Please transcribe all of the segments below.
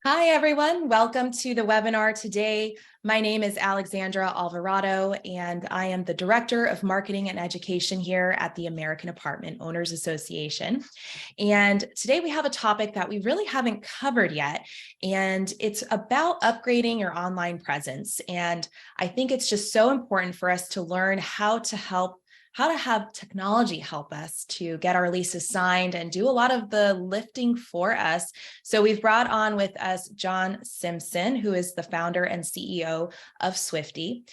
Hi, everyone. Welcome to the webinar today. My name is Alexandra Alvarado, and I am the Director of Marketing and Education here at the American Apartment Owners Association. And today we have a topic that we really haven't covered yet, and it's about upgrading your online presence. And I think it's just so important for us to learn how to have technology help us to get our leases signed and do a lot of the lifting for us. So we've brought on with us Jon Simpson, who is the founder and CEO of Swifty.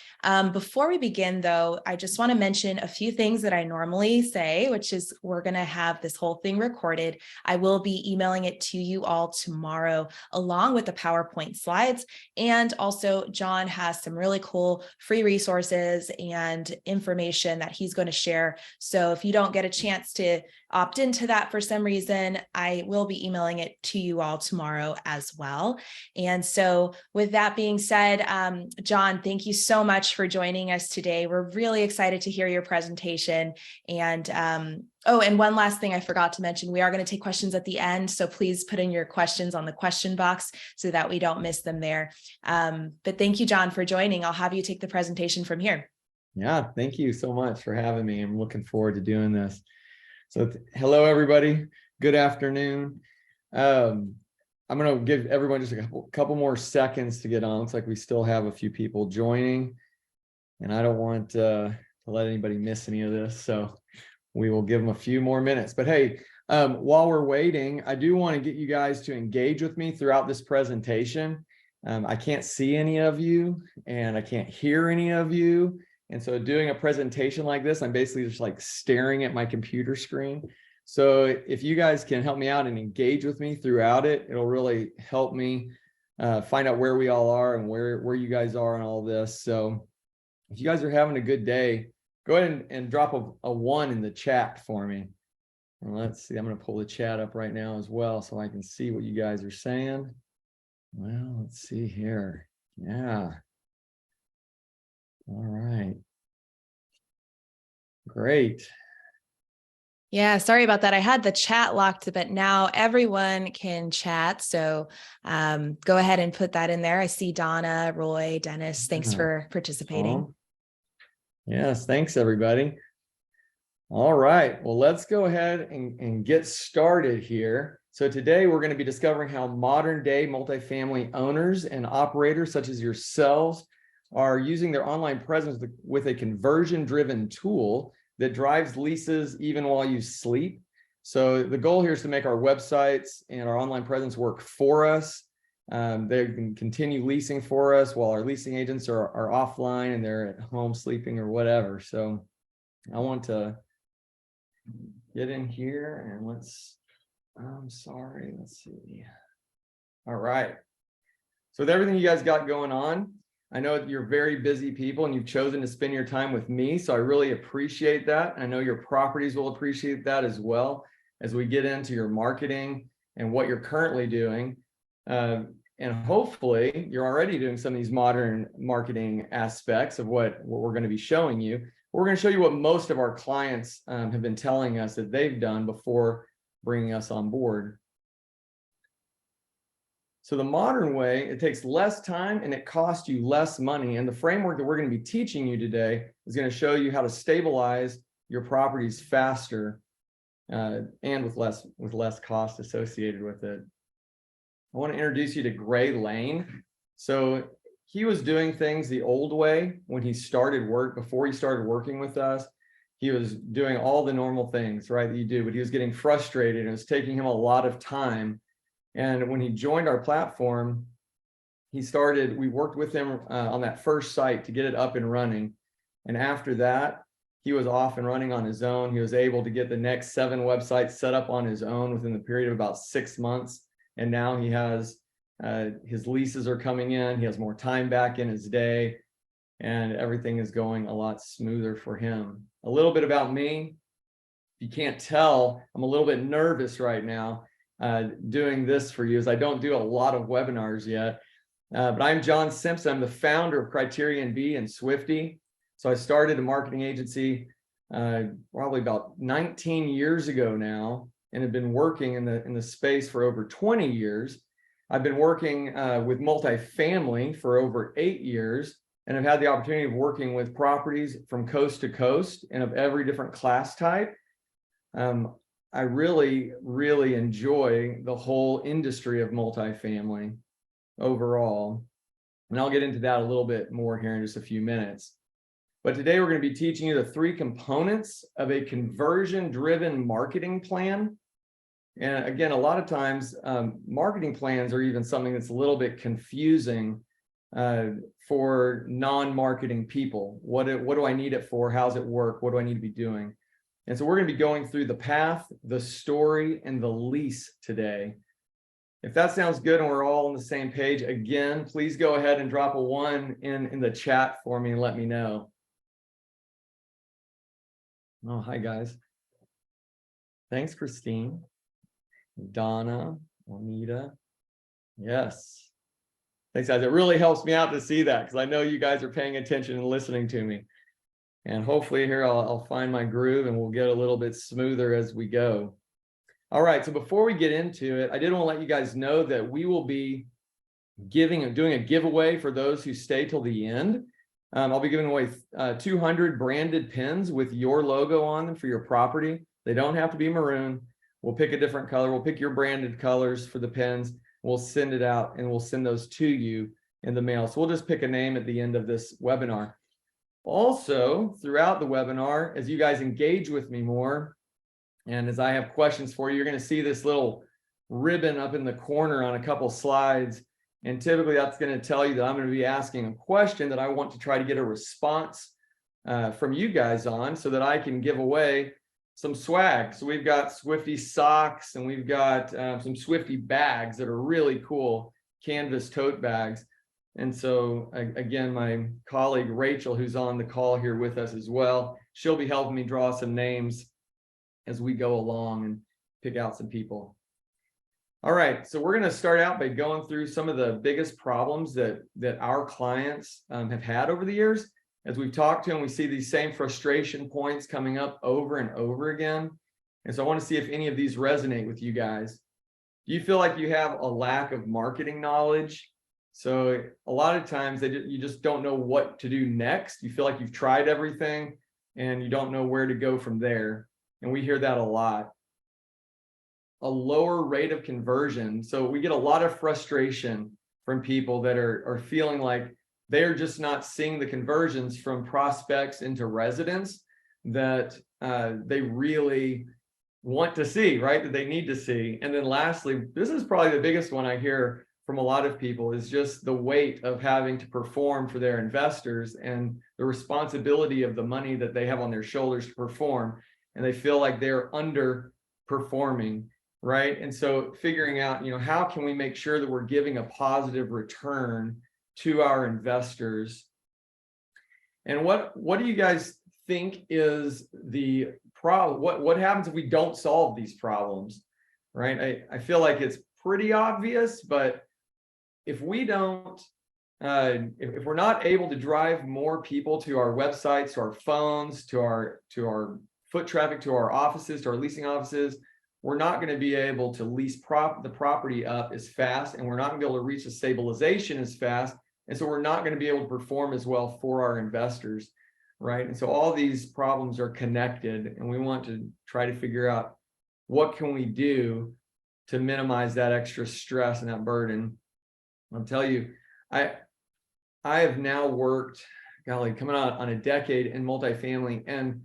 Before we begin, though, I just want to mention a few things that I normally say, which is we're going to have this whole thing recorded. I will be emailing it to you all tomorrow, along with the PowerPoint slides. And also, Jon has some really cool free resources and information that he's going to share. So if you don't get a chance to opt into that for some reason, I will be emailing it to you all tomorrow as well. And so with that being said, Jon, thank you so much for joining us today. We're really excited to hear your presentation. And oh, and one last thing I forgot to mention, we are going to take questions at the end. So please put in your questions on the question box so that we don't miss them there. But thank you, Jon, for joining. I'll have you take the presentation from here. Yeah, thank you so much for having me. I'm looking forward to doing this. So hello, everybody. Good afternoon. I'm going to give everyone just a couple more seconds to get on. Looks like we still have a few people joining, and I don't want to let anybody miss any of this. So we will give them a few more minutes. But hey, while we're waiting, I do want to get you guys to engage with me throughout this presentation. I can't see any of you, and I can't hear any of you. And so doing a presentation like this, I'm basically just like staring at my computer screen. So if you guys can help me out and engage with me throughout it, it'll really help me find out where we all are and where you guys are in all this. So if you guys are having a good day, go ahead and drop a 1 in the chat for me. And let's see, I'm going to pull the chat up right now as well so I can see what you guys are saying. Well, let's see here. Yeah. All right. Great. Yeah, sorry about that. I had the chat locked, but now everyone can chat. So go ahead and put that in there. I see Donna, Roy, Dennis. Thanks for participating. Yes, thanks, everybody. All right. Well, let's go ahead and get started here. So today we're going to be discovering how modern day multifamily owners and operators such as yourselves are using their online presence with a conversion-driven tool that drives leases even while you sleep. So the goal here is to make our websites and our online presence work for us. They can continue leasing for us while our leasing agents are offline and they're at home sleeping or whatever. So I want to get in here and let's see. All right. So with everything you guys got going on, I know you're very busy people and you've chosen to spend your time with me. So I really appreciate that. I know your properties will appreciate that as well as we get into your marketing and what you're currently doing. And hopefully you're already doing some of these modern marketing aspects of what we're going to be showing you. We're going to show you what most of our clients have been telling us that they've done before bringing us on board. So the modern way, it takes less time and it costs you less money. And the framework that we're going to be teaching you today is going to show you how to stabilize your properties faster and with less cost associated with it. I want to introduce you to Gray Lane. So he was doing things the old way when he started before he started working with us. He was doing all the normal things, right, that you do, but he was getting frustrated and it was taking him a lot of time. And when he joined our platform, we worked with him on that first site to get it up and running. And after that, he was off and running on his own. He was able to get the next 7 websites set up on his own within the period of about 6 months. And now he has, his leases are coming in. He has more time back in his day and everything is going a lot smoother for him. A little bit about me. If you can't tell, I'm a little bit nervous right now. Doing this for you as I don't do a lot of webinars yet. But I'm Jon Simpson. I'm the founder of Criterion B and Swifty. So I started a marketing agency probably about 19 years ago now and have been working in the space for over 20 years. I've been working with multifamily for over 8 years, and I've had the opportunity of working with properties from coast to coast and of every different class type. I really, really enjoy the whole industry of multifamily overall. And I'll get into that a little bit more here in just a few minutes. But today we're going to be teaching you the 3 components of a conversion-driven marketing plan. And again, a lot of times marketing plans are even something that's a little bit confusing for non-marketing people. What do I need it for? How's it work? What do I need to be doing? And so we're going to be going through the path, the story, and the lease today. If that sounds good and we're all on the same page, again, please go ahead and drop a 1 in the chat for me and let me know. Oh, hi, guys. Thanks, Christine. Donna, Juanita. Yes. Thanks, guys. It really helps me out to see that because I know you guys are paying attention and listening to me. And hopefully here I'll find my groove and we'll get a little bit smoother as we go. All right, so before we get into it, I did want to let you guys know that we will be doing a giveaway for those who stay till the end. I'll be giving away 200 branded pins with your logo on them for your property. They don't have to be maroon. We'll pick a different color. We'll pick your branded colors for the pins. We'll send it out and we'll send those to you in the mail. So we'll just pick a name at the end of this webinar. Also, throughout the webinar, as you guys engage with me more, and as I have questions for you, you're going to see this little ribbon up in the corner on a couple slides. And typically that's going to tell you that I'm going to be asking a question that I want to try to get a response from you guys on so that I can give away some swag. So we've got Swifty socks and we've got some Swifty bags that are really cool, canvas tote bags. And so again, my colleague Rachel, who's on the call here with us as well, she'll be helping me draw some names as we go along and pick out some people. All right, so we're going to start out by going through some of the biggest problems that our clients have had over the years. As we've talked to them, we see these same frustration points coming up over and over again. And so I want to see if any of these resonate with you guys. Do you feel like you have a lack of marketing knowledge? So a lot of times you just don't know what to do next. You feel like you've tried everything and you don't know where to go from there. And we hear that a lot. A lower rate of conversion. So we get a lot of frustration from people that are feeling like they're just not seeing the conversions from prospects into residents that they really want to see, right? That they need to see. And then lastly, this is probably the biggest one I hear from a lot of people is just the weight of having to perform for their investors and the responsibility of the money that they have on their shoulders to perform. And they feel like they're underperforming, right? And so figuring out, how can we make sure that we're giving a positive return to our investors? And what do you guys think is the problem? What happens if we don't solve these problems, right? I feel like it's pretty obvious, but if we don't, if we're not able to drive more people to our websites, to our phones, to our foot traffic, to our offices, to our leasing offices, we're not going to be able to lease the property up as fast, and we're not going to be able to reach a stabilization as fast. And so we're not going to be able to perform as well for our investors, right? And so all these problems are connected, and we want to try to figure out what can we do to minimize that extra stress and that burden. I'll tell you, I have now worked, golly, coming out on a decade in multifamily, and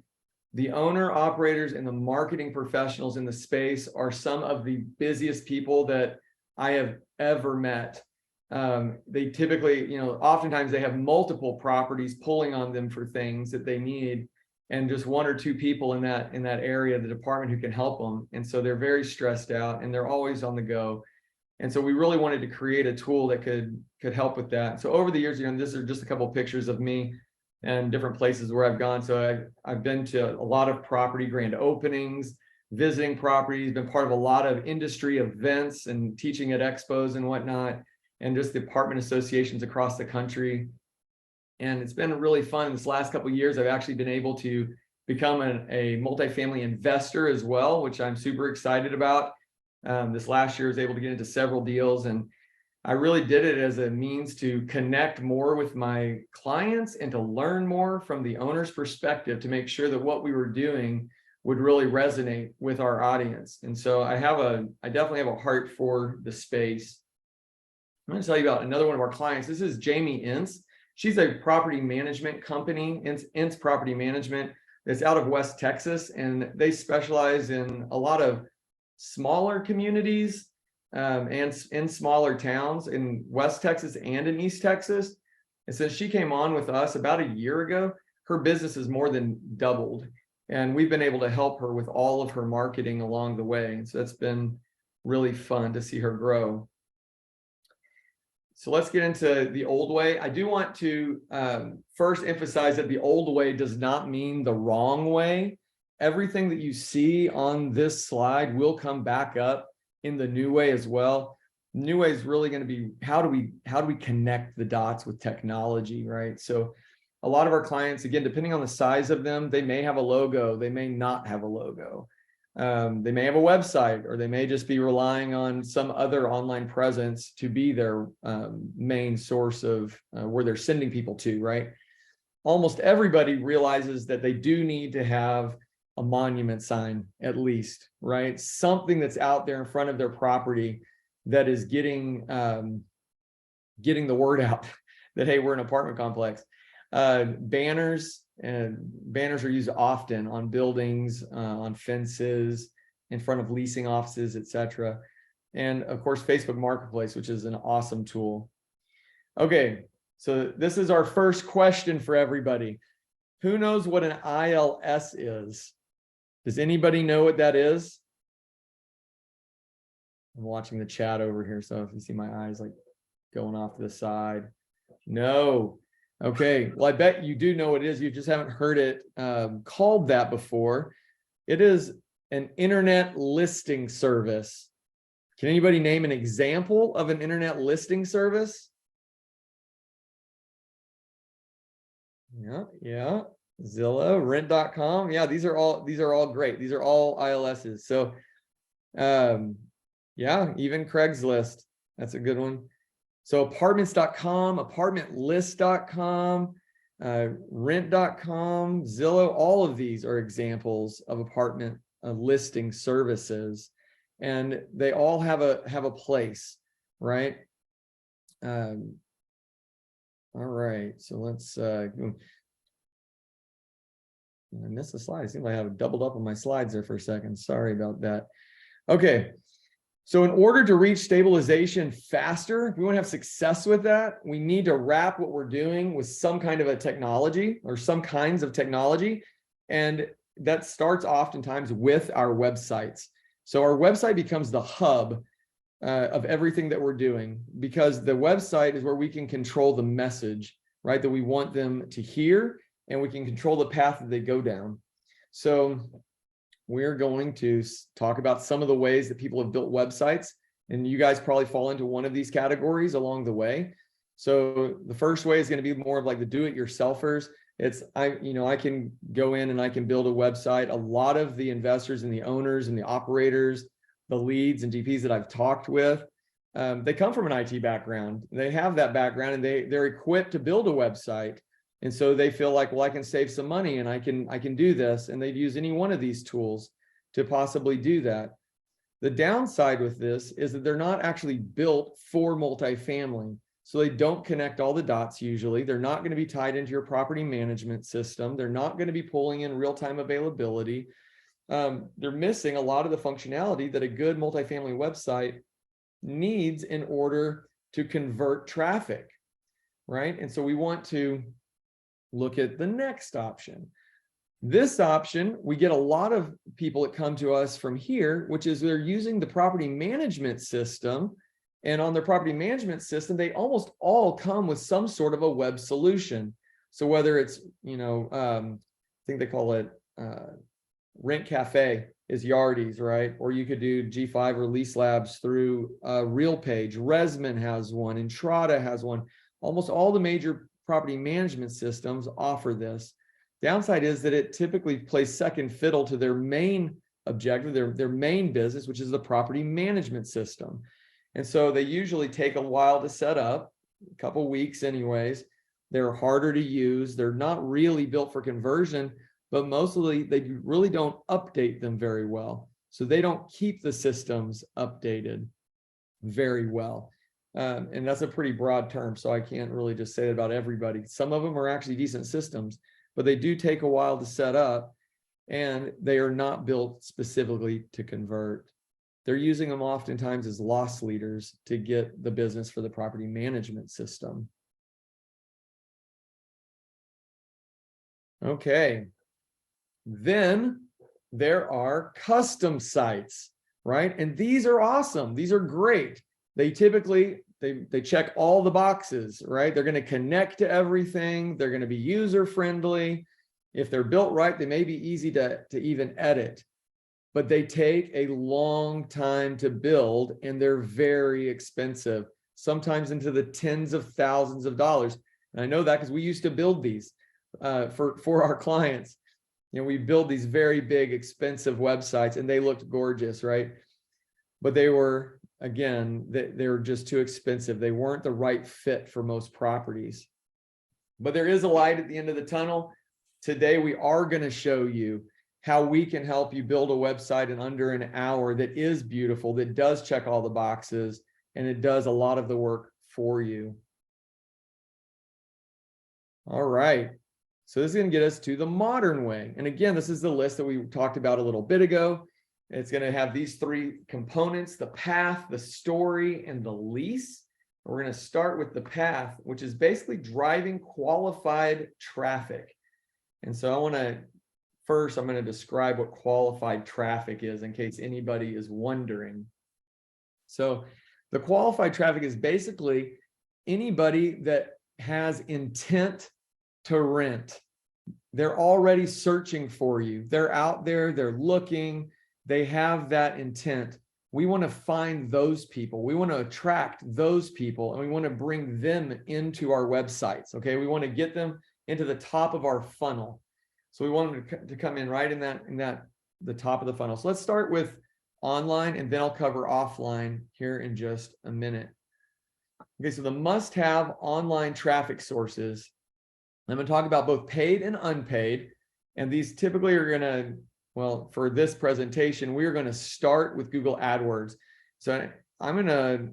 the owner operators and the marketing professionals in the space are some of the busiest people that I have ever met. They typically, oftentimes they have multiple properties pulling on them for things that they need, and just 1 or 2 people in that area, the department, who can help them. And so they're very stressed out and they're always on the go. And so we really wanted to create a tool that could help with that. So over the years, these are just a couple of pictures of me and different places where I've gone. So I've been to a lot of property grand openings, visiting properties, been part of a lot of industry events and teaching at expos and whatnot, and just the apartment associations across the country. And it's been really fun. This last couple of years, I've actually been able to become a multifamily investor as well, which I'm super excited about. This last year I was able to get into several deals, and I really did it as a means to connect more with my clients and to learn more from the owner's perspective to make sure that what we were doing would really resonate with our audience. And so I definitely have a heart for the space. I'm going to tell you about another one of our clients. This is Jamie Ince. She's a property management company, Ince Property Management, that's out of West Texas, and they specialize in a lot of smaller communities and in smaller towns in West Texas and in East Texas. And since she came on with us about a year ago, her business has more than doubled. And we've been able to help her with all of her marketing along the way. And so it's been really fun to see her grow. So let's get into the old way. I do want to first emphasize that the old way does not mean the wrong way. Everything that you see on this slide will come back up in the new way as well. The new way is really going to be how do we connect the dots with technology, right? So a lot of our clients, again, depending on the size of them, they may have a logo, they may not have a logo. They may have a website, or they may just be relying on some other online presence to be their main source of where they're sending people to, right? Almost everybody realizes that they do need to have a monument sign, at least, right? Something that's out there in front of their property that is getting the word out that, hey, we're an apartment complex. Banners are used often on buildings, on fences, in front of leasing offices, etc. And of course, Facebook Marketplace, which is an awesome tool. Okay, so this is our first question for everybody. Who knows what an ILS is? Does anybody know what that is? I'm watching the chat over here, so if you see my eyes like going off to the side. No. Okay, well, I bet you do know what it is. You just haven't heard it called that before. It is an internet listing service. Can anybody name an example of an internet listing service? Yeah. Zillow, rent.com. Yeah, these are all great. These are all ILSs. So yeah, even Craigslist. That's a good one. So apartments.com, apartmentlist.com, rent.com, Zillow, all of these are examples of apartment listing services, and they all have a place, right? All right, so let's I missed the slide. It seems like I have doubled up on my slides there for a second. Sorry about that. Okay. So in order to reach stabilization faster, if we want to have success with that, we need to wrap what we're doing with some kind of a technology or some kinds of technology. And that starts oftentimes with our websites. So our website becomes the hub of everything that we're doing, because the website is where we can control the message, right, that we want them to hear, and we can control the path that they go down. So we're going to talk about some of the ways that people have built websites, and you guys probably fall into one of these categories along the way. So the first way is going to be more of like the do-it-yourselfers. I can go in and I can build a website. A lot of the investors and the owners and the operators, the leads and GPs that I've talked with, they come from an IT background. They have that background, and they're equipped to build a website. And so they feel like, well, I can save some money and I can do this. And they'd use any one of these tools to possibly do that. The downside with this is that they're not actually built for multifamily. So they don't connect all the dots usually. They're not going to be tied into your property management system. They're not going to be pulling in real-time availability. They're missing a lot of the functionality that a good multifamily website needs in order to convert traffic, right? And so we want to look at the next option. This option, we get a lot of people that come to us from here, which is they're using the property management system. And on their property management system, they almost all come with some sort of a web solution. So whether it's, I think they call it Rent Cafe is Yardies, right? Or you could do G5 or Lease Labs through RealPage. Resman has one, Entrada has one. Almost all the major property management systems offer this. Downside is that it typically plays second fiddle to their main objective, their main business, which is the property management system. And so they usually take a while to set up, a couple weeks anyways. They're harder to use. They're not really built for conversion, but mostly they really don't update them very well. So they don't keep the systems updated very well. And that's a pretty broad term, so I can't really just say it about everybody. Some of them are actually decent systems, but they do take a while to set up, and they are not built specifically to convert. They're using them oftentimes as loss leaders to get the business for the property management system. Okay. Then there are custom sites, right? And these are awesome. These are great. They typically, they check all the boxes, right? They're going to connect to everything. They're going to be user friendly. If they're built right, they may be easy to even edit, but they take a long time to build, and they're very expensive, sometimes into the tens of thousands of dollars. And I know that because we used to build these for our clients. You know, we build these very big, expensive websites, and they looked gorgeous, right? But they were, again, they were just too expensive. They weren't the right fit for most properties. But there is a light at the end of the tunnel. Today, we are going to show you how we can help you build a website in under an hour that is beautiful, that does check all the boxes, and it does a lot of the work for you. All right. So this is going to get us to the modern way. And again, this is the list that we talked about a little bit ago. It's going to have these three components: the path, the story, and the lease. We're going to start with the path, which is basically driving qualified traffic. And so I'm going to describe what qualified traffic is in case anybody is wondering. So the qualified traffic is basically anybody that has intent to rent. They're already searching for you. They're out there, they're looking, they have that intent. We want to find those people. We want to attract those people, and we want to bring them into our websites. Okay, we want to get them into the top of our funnel. So we want them to come in right in the top of the funnel. So let's start with online, and then I'll cover offline here in just a minute. Okay, so the must-have online traffic sources. I'm going to talk about both paid and unpaid, and these typically are going to, well, for this presentation, we are going to start with Google AdWords. So I'm going to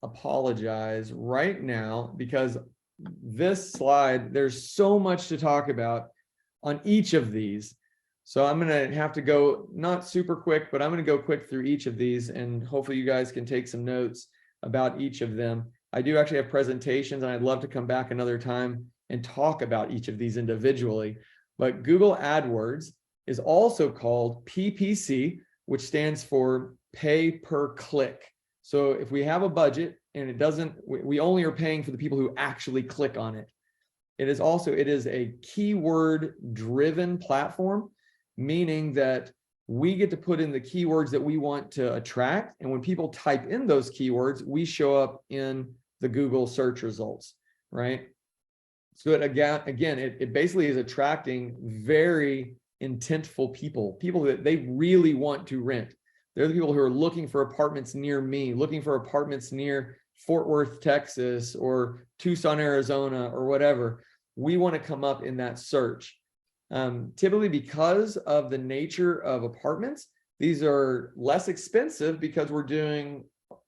apologize right now because this slide, there's so much to talk about on each of these. So I'm going to have to go not super quick, but I'm going to go quick through each of these, and hopefully you guys can take some notes about each of them. I do actually have presentations, and I'd love to come back another time and talk about each of these individually. But Google AdWords is also called PPC, which stands for pay per click. So if we have a budget and we only are paying for the people who actually click on it. It is a keyword driven platform, meaning that we get to put in the keywords that we want to attract. And when people type in those keywords, we show up in the Google search results, right? So it basically is attracting very intentful people that they really want to rent. They're the people who are looking for apartments near me, looking for apartments near Fort Worth, Texas, or Tucson, Arizona, or whatever. We want to come up in that search. Typically, because of the nature of apartments, these are less expensive because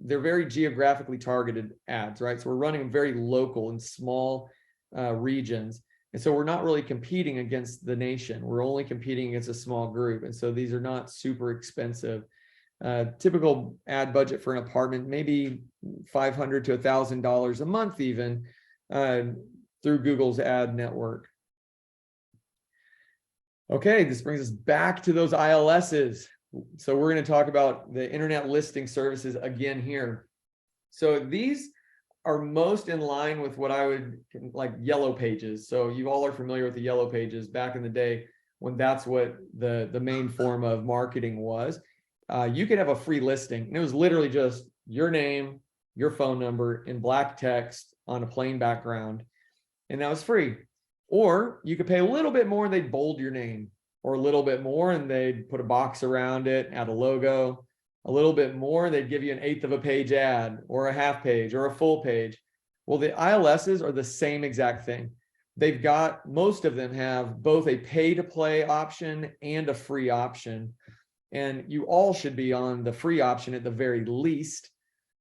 they're very geographically targeted ads, right? So we're running them very local and small regions. And so we're not really competing against the nation. We're only competing against a small group. And so these are not super expensive. Typical ad budget for an apartment, maybe $500 to $1,000 a month even through Google's ad network. Okay, this brings us back to those ILSs. So we're going to talk about the internet listing services again here. So these are most in line with what I would like Yellow Pages. So you all are familiar with the Yellow Pages back in the day when that's what the main form of marketing was. You could have a free listing, and it was literally just your name, your phone number in black text on a plain background, and that was free. Or you could pay a little bit more and they'd bold your name, or a little bit more and they'd put a box around it, add a logo. a little bit more, they'd give you an eighth of a page ad or a half page or a full page. Well, the ILSs are the same exact thing. They've got, most of them have both a pay to play option and a free option. And you all should be on the free option at the very least.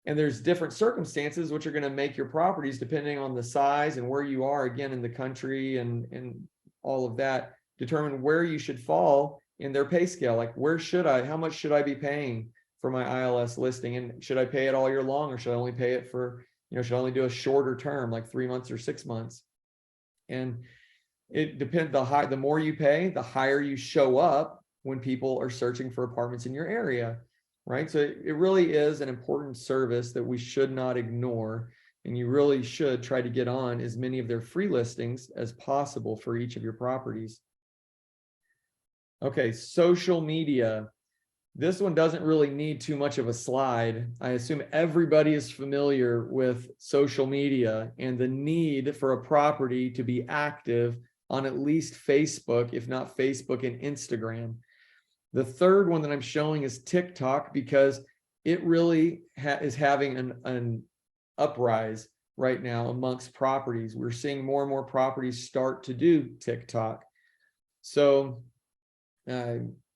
And there's different circumstances which are going to make your properties, depending on the size and where you are, again, in the country and all of that, determine where you should fall in their pay scale. Like, how much should I be paying for my ILS listing? And should I pay it all year long, or should I only pay it for, should I only do a shorter term, like 3 months or 6 months? And it depends, the more you pay, the higher you show up when people are searching for apartments in your area, right? So it really is an important service that we should not ignore. And you really should try to get on as many of their free listings as possible for each of your properties. Okay, social media. This one doesn't really need too much of a slide. I assume everybody is familiar with social media and the need for a property to be active on at least Facebook, if not Facebook and Instagram. The third one that I'm showing is TikTok, because it really is having an uprise right now amongst properties. We're seeing more and more properties start to do TikTok. So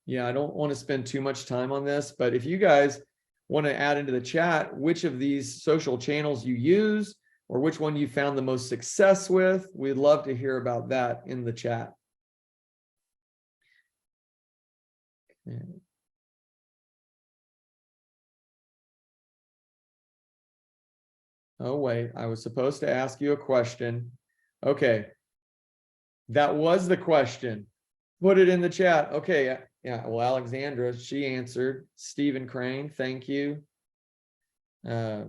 yeah, I don't want to spend too much time on this, but if you guys want to add into the chat which of these social channels you use or which one you found the most success with, we'd love to hear about that in the chat. Okay. Oh, wait, I was supposed to ask you a question. Okay, that was the question. Put it in the chat. Okay, yeah, well, Alexandra, she answered. Stephen Crane, thank you. Yeah,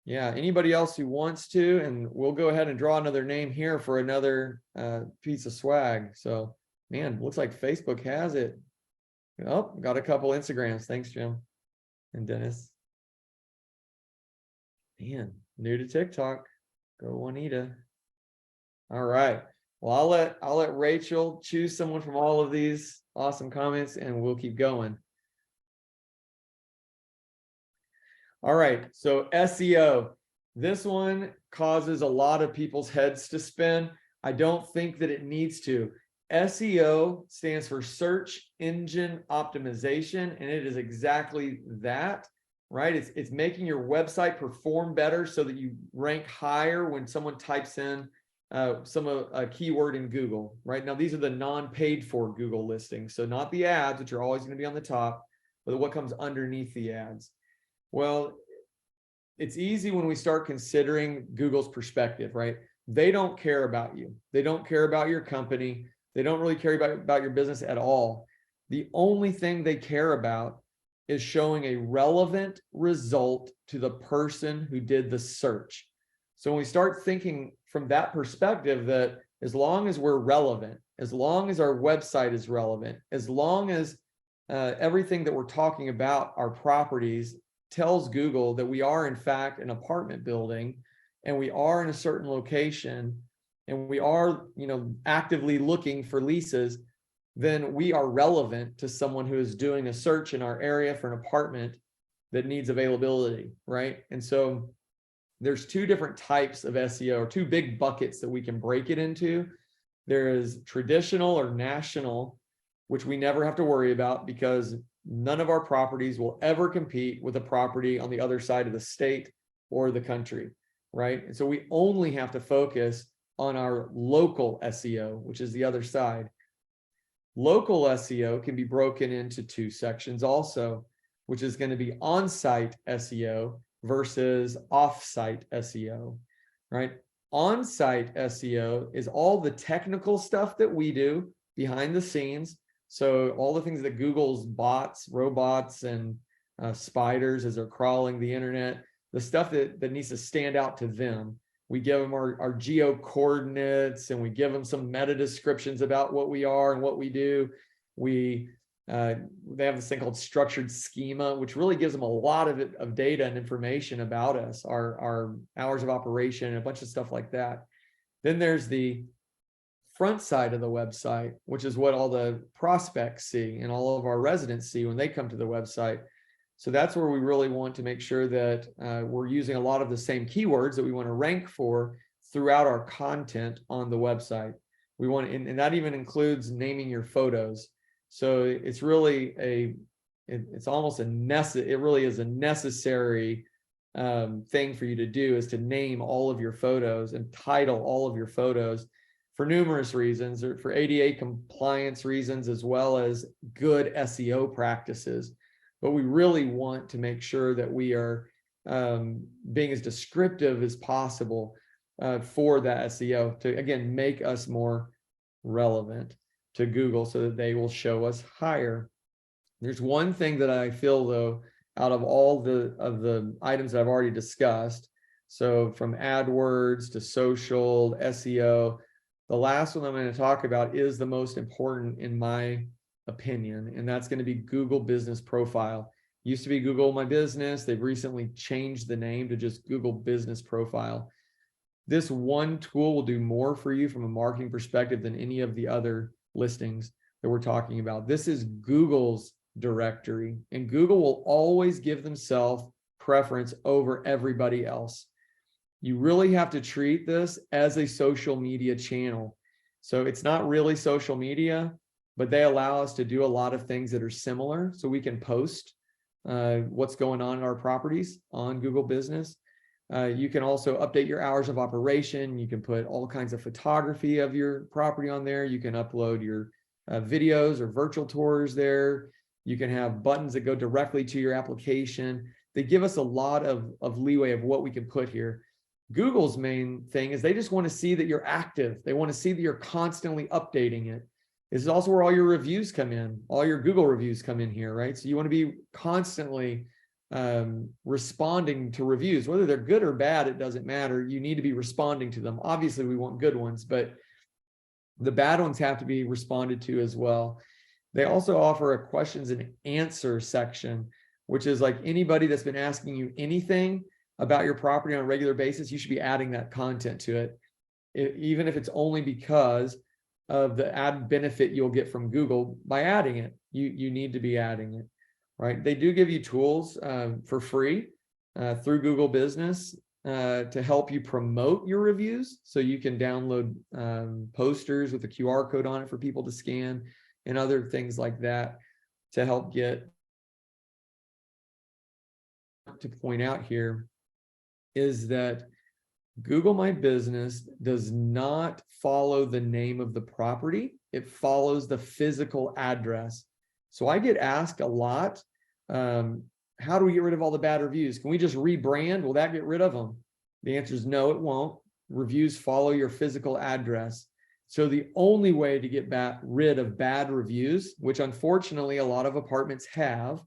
anybody else who wants to, and we'll go ahead and draw another name here for another piece of swag. So, man, looks like Facebook has it. Oh, got a couple Instagrams. Thanks, Jim and Dennis. Man, new to TikTok. Go Juanita. All right. Well, I'll let Rachel choose someone from all of these awesome comments, and we'll keep going. All right, so SEO. This one causes a lot of people's heads to spin. I don't think that it needs to. SEO stands for search engine optimization, and it is exactly that, right? It's making your website perform better so that you rank higher when someone types in a keyword in Google. Right now, these are the non-paid for Google listings, so not the ads, which are always going to be on the top, but what comes underneath the ads. Well, it's easy when we start considering Google's perspective, right? They don't care about you. They don't care about your company. They don't really care about your business at all. The only thing they care about is showing a relevant result to the person who did the search. So when we start thinking from that perspective, that as long as we're relevant, as long as our website is relevant, as long as everything that we're talking about our properties tells Google that we are in fact an apartment building and we are in a certain location and we are, actively looking for leases, then we are relevant to someone who is doing a search in our area for an apartment that needs availability, right? And so there's two different types of SEO, or two big buckets that we can break it into. There is traditional or national, which we never have to worry about because none of our properties will ever compete with a property on the other side of the state or the country, right? And so we only have to focus on our local SEO, which is the other side. Local SEO can be broken into two sections also, which is going to be on-site SEO versus off-site SEO, right? On-site SEO is all the technical stuff that we do behind the scenes. So all the things that Google's bots, robots, and spiders as they're crawling the internet, the stuff that needs to stand out to them. We give them our geo coordinates, and we give them some meta descriptions about what we are and what we do. They have this thing called structured schema, which really gives them a lot of data and information about us, our hours of operation, and a bunch of stuff like that. Then there's the front side of the website, which is what all the prospects see and all of our residents see when they come to the website. So that's where we really want to make sure that we're using a lot of the same keywords that we want to rank for throughout our content on the website. We want, and that even includes naming your photos. So it's really it's almost it really is a necessary thing for you to do, is to name all of your photos and title all of your photos for numerous reasons, or for ADA compliance reasons, as well as good SEO practices. But we really want to make sure that we are being as descriptive as possible for that SEO to, again, make us more relevant to Google so that they will show us higher. There's one thing that I feel, though, out of all the items that I've already discussed, so from AdWords to social, SEO, the last one I'm going to talk about is the most important in my opinion, and that's going to be Google Business Profile. Used to be Google My Business. They've recently changed the name to just Google Business Profile. This one tool will do more for you from a marketing perspective than any of the other listings that we're talking about. This is Google's directory, and Google will always give themselves preference over everybody else. You really have to treat this as a social media channel. So it's not really social media, but they allow us to do a lot of things that are similar. So we can post what's going on in our properties on Google Business. You can also update your hours of operation. You can put all kinds of photography of your property on there. You can upload your videos or virtual tours there. You can have buttons that go directly to your application. They give us a lot of leeway of what we can put here. Google's main thing is they just want to see that you're active. They want to see that you're constantly updating it. This is also where all your reviews come in. All your Google reviews come in here, right? So you want to be constantly responding to reviews, whether they're good or bad, it doesn't matter. You need to be responding to them. Obviously, we want good ones, but the bad ones have to be responded to as well. They also offer a questions and answer section, which is like anybody that's been asking you anything about your property on a regular basis, you should be adding that content to it, even if it's only because of the added benefit you'll get from Google by adding it. You need to be adding it, right? They do give you tools for free through Google Business to help you promote your reviews. So you can download posters with a QR code on it for people to scan and other things like that to help get. To point out here is that Google My Business does not follow the name of the property. It follows the physical address. So I get asked a lot, how do we get rid of all the bad reviews? Can we just rebrand? Will that get rid of them? The answer is no, it won't. Reviews follow your physical address. So the only way to get rid of bad reviews, which unfortunately a lot of apartments have,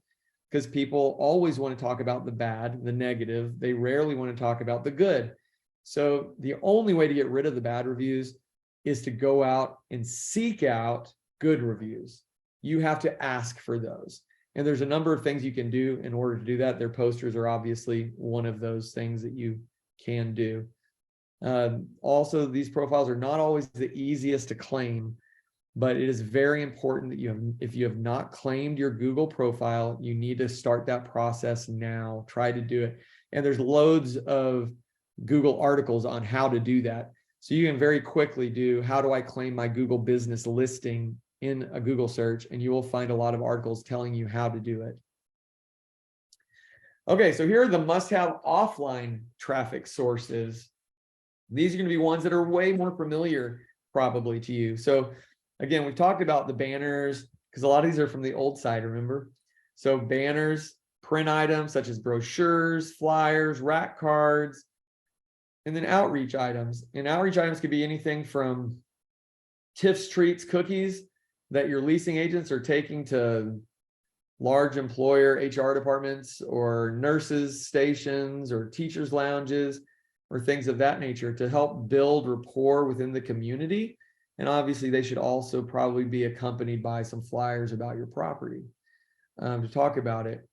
because people always want to talk about the bad, the negative. They rarely want to talk about the good. So the only way to get rid of the bad reviews is to go out and seek out good reviews. You have to ask for those. And there's a number of things you can do in order to do that. Their posters are obviously one of those things that you can do. Also, these profiles are not always the easiest to claim, but it is very important that if you have not claimed your Google profile, you need to start that process now. Try to do it. And there's loads of Google articles on how to do that. So you can very quickly do, how do I claim my Google business listing in a Google search? And you will find a lot of articles telling you how to do it. Okay, so here are the must-have offline traffic sources. These are going to be ones that are way more familiar probably to you. So again, we've talked about the banners because a lot of these are from the old side, remember? So banners, print items such as brochures, flyers, rack cards, and then outreach items. And outreach items could be anything from Tiff's Treats cookies that your leasing agents are taking to large employer HR departments or nurses stations or teachers lounges or things of that nature to help build rapport within the community. And obviously they should also probably be accompanied by some flyers about your property to talk about it.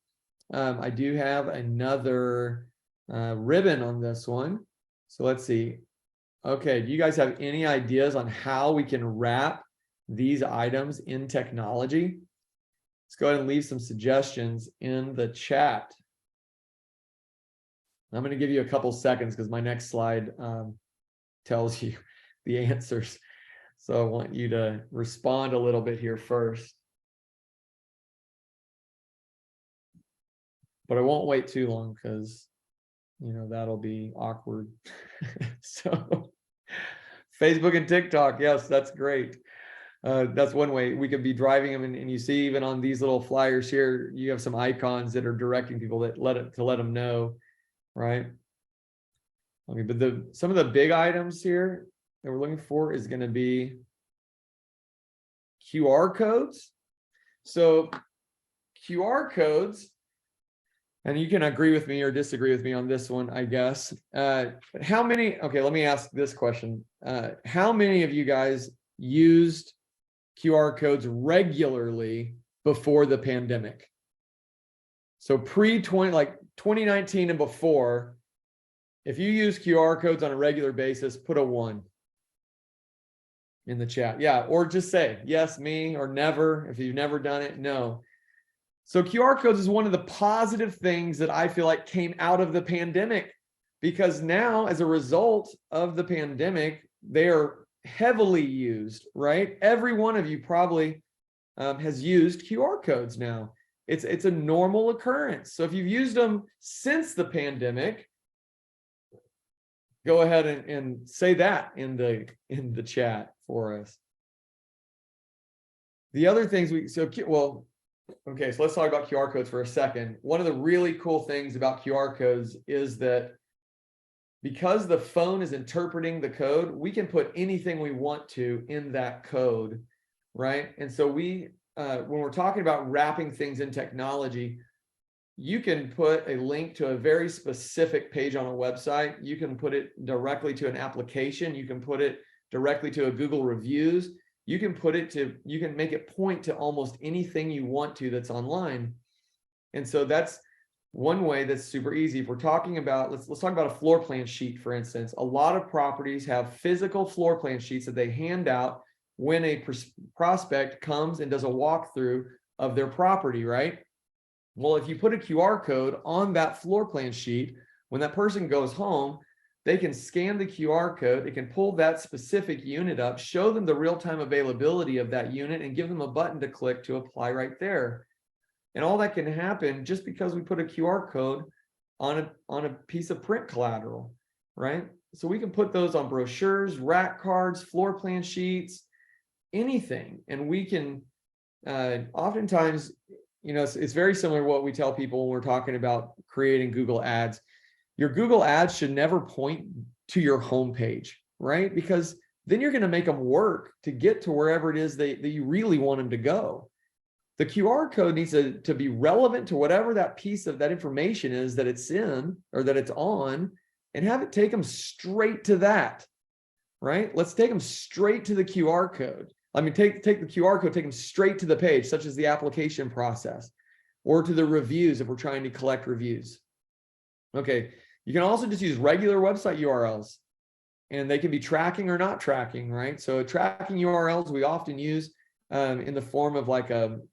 I do have another ribbon on this one. So let's see. Okay, do you guys have any ideas on how we can wrap these items in technology? let's go ahead and leave some suggestions in the chat. I'm going to give you a couple seconds because my next slide tells you the answers. So I want you to respond a little bit here first. But I won't wait too long because, you know, that'll be awkward. So Facebook and TikTok, yes, that's great. That's one way we could be driving them, and you see even on these little flyers here, you have some icons that are directing people that let them know, right? Okay, but some of the big items here that we're looking for is going to be QR codes. So QR codes, and you can agree with me or disagree with me on this one, I guess. How many, okay, let me ask this question. How many of you guys used QR codes regularly before the pandemic? So like 2019 and before, if you use QR codes on a regular basis, put a 1 in the chat. Yeah, or just say yes, me, or never. If you've never done it, no. So QR codes is one of the positive things that I feel like came out of the pandemic, because now as a result of the pandemic, they are heavily used, right? Every one of you probably has used QR codes now. It's a normal occurrence. So if you've used them since the pandemic, go ahead and say that in the chat for us. The other things okay, so let's talk about QR codes for a second. One of the really cool things about QR codes is that because the phone is interpreting the code, we can put anything we want to in that code, right? And so when we're talking about wrapping things in technology, you can put a link to a very specific page on a website. You can put it directly to an application. You can put it directly to a Google reviews. You can make it point to almost anything you want to that's online. And so that's one way that's super easy. If we're talking about, let's talk about a floor plan sheet, for instance. A lot of properties have physical floor plan sheets that they hand out when a prospect comes and does a walkthrough of their property, right? Well, if you put a QR code on that floor plan sheet, when that person goes home, they can scan the QR code, they can pull that specific unit up, show them the real-time availability of that unit, and give them a button to click to apply right there. And all that can happen just because we put a QR code on a piece of print collateral, right? So we can put those on brochures, rack cards, floor plan sheets, anything. And we can oftentimes, you know, it's very similar to what we tell people when we're talking about creating Google ads. Your Google ads should never point to your homepage, right? Because then you're going to make them work to get to wherever it is that you really want them to go. The QR code needs to be relevant to whatever that piece of that information is that it's in or that it's on, and have it take them straight to that, right? Let's take them straight to the QR code. I mean, take the QR code, take them straight to the page, such as the application process, or to the reviews if we're trying to collect reviews. Okay, you can also just use regular website URLs, and they can be tracking or not tracking, right? So tracking URLs we often use in the form of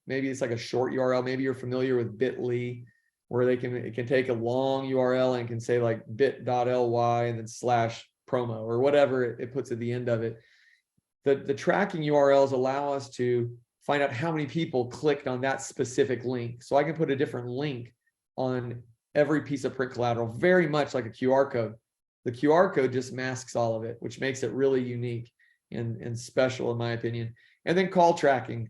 maybe it's like a short URL. Maybe you're familiar with bit.ly, where it can take a long URL and it can say like bit.ly and then /promo or whatever it puts at the end of it. The tracking URLs allow us to find out how many people clicked on that specific link. So I can put a different link on every piece of print collateral, very much like a QR code. The QR code just masks all of it, which makes it really unique and special in my opinion. And then call tracking.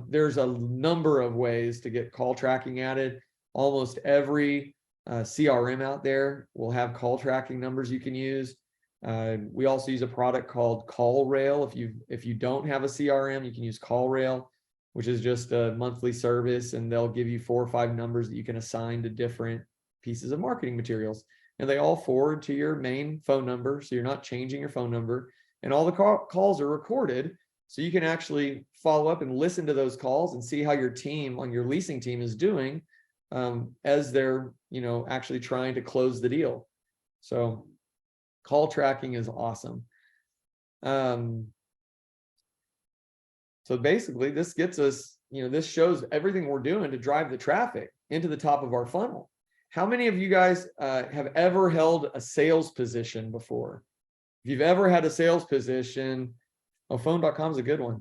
There's a number of ways to get call tracking added. Almost every CRM out there will have call tracking numbers you can use. We also use a product called CallRail. If you don't have a CRM, you can use CallRail, which is just a monthly service, and they'll give you 4 or 5 numbers that you can assign to different pieces of marketing materials, and they all forward to your main phone number, so you're not changing your phone number, and all the calls are recorded, so you can actually follow up and listen to those calls and see how your team on your leasing team is doing as they're actually trying to close the deal. So call tracking is awesome. To So basically this gets us, this shows everything we're doing to drive the traffic into the top of our funnel. How many of you guys have ever held a sales position before? If you've ever had a sales position, phone.com is a good one.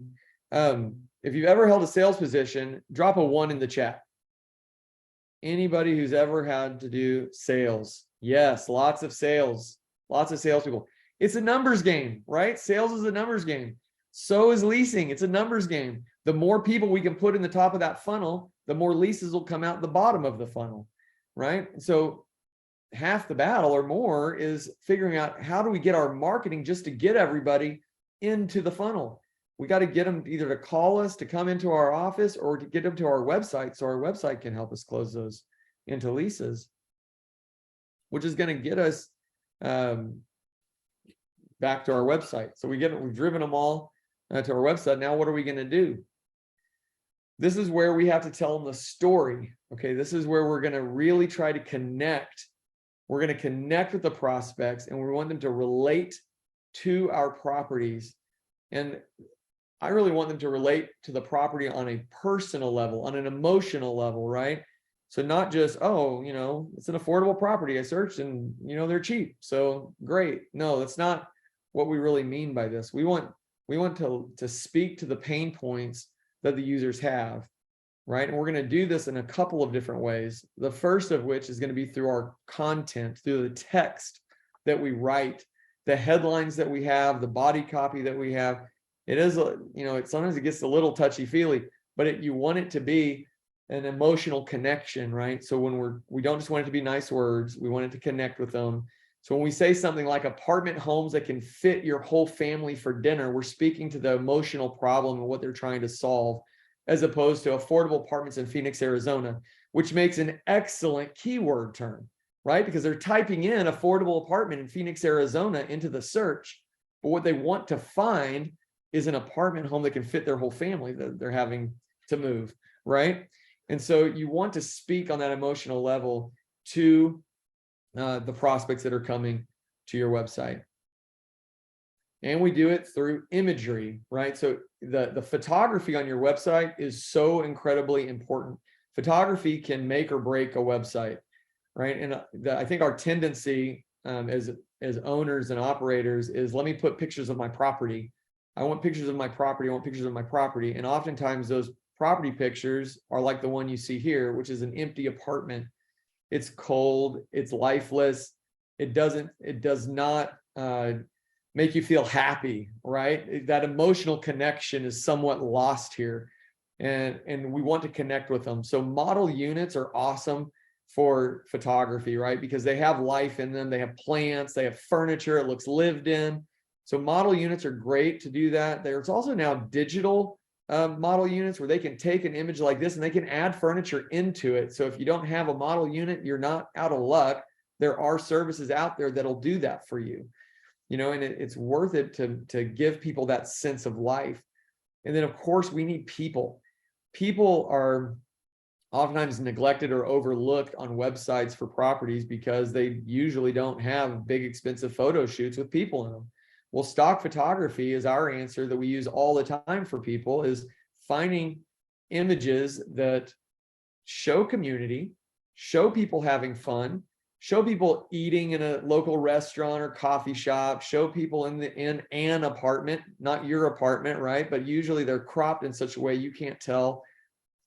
If you've ever held a sales position, drop a 1 in the chat. Anybody who's ever had to do sales? Yes, lots of salespeople. It's a numbers game, right? Sales is a numbers game. So is leasing. It's a numbers game. The more people we can put in the top of that funnel, the more leases will come out the bottom of the funnel, right? So half the battle or more is figuring out how do we get our marketing just to get everybody into the funnel. We got to get them either to call us to come into our office or to get them to our website so our website can help us close those into leases, which is going to get us back to our website. So we've driven them all to our website. Now, what are we going to do? This is where we have to tell them the story. Okay, this is where we're going to really try to connect. We're going to connect with the prospects and we want them to relate to our properties. And I really want them to relate to the property on a personal level, on an emotional level, right? So not just, oh, it's an affordable property. I searched and, they're cheap. So great. No, that's not what we really mean by this. We want to speak to the pain points that the users have, right? And we're going to do this in a couple of different ways. The first of which is going to be through our content, through the text that we write, the headlines that we have, the body copy that we have. It is, sometimes it gets a little touchy-feely, but you want it to be an emotional connection, right? So when we don't just want it to be nice words, we want it to connect with them. So when we say something like apartment homes that can fit your whole family for dinner, we're speaking to the emotional problem and what they're trying to solve, as opposed to affordable apartments in Phoenix, Arizona, which makes an excellent keyword term, right? Because they're typing in affordable apartment in Phoenix, Arizona into the search, but what they want to find is an apartment home that can fit their whole family that they're having to move, right? And so you want to speak on that emotional level to the prospects that are coming to your website. And we do it through imagery, right? So the photography on your website is so incredibly important. Photography can make or break a website, right? And I think our tendency as owners and operators is, let me put pictures of my property. I want pictures of my property. I want pictures of my property. And oftentimes those property pictures are like the one you see here, which is an empty apartment. It's cold, it's lifeless. It does not make you feel happy, right? That emotional connection is somewhat lost here. And we want to connect with them. So model units are awesome for photography, right? Because they have life in them. They have plants, they have furniture, it looks lived in. So model units are great to do that. There's also now digital model units where they can take an image like this and they can add furniture into it. So if you don't have a model unit, you're not out of luck. There are services out there that'll do that for you, and it's worth it to give people that sense of life. And then of course we need people. People are oftentimes neglected or overlooked on websites for properties because they usually don't have big expensive photo shoots with people in them. Well, stock photography is our answer that we use all the time for people, is finding images that show community, show people having fun, show people eating in a local restaurant or coffee shop, show people in an apartment, not your apartment, right? But usually they're cropped in such a way you can't tell.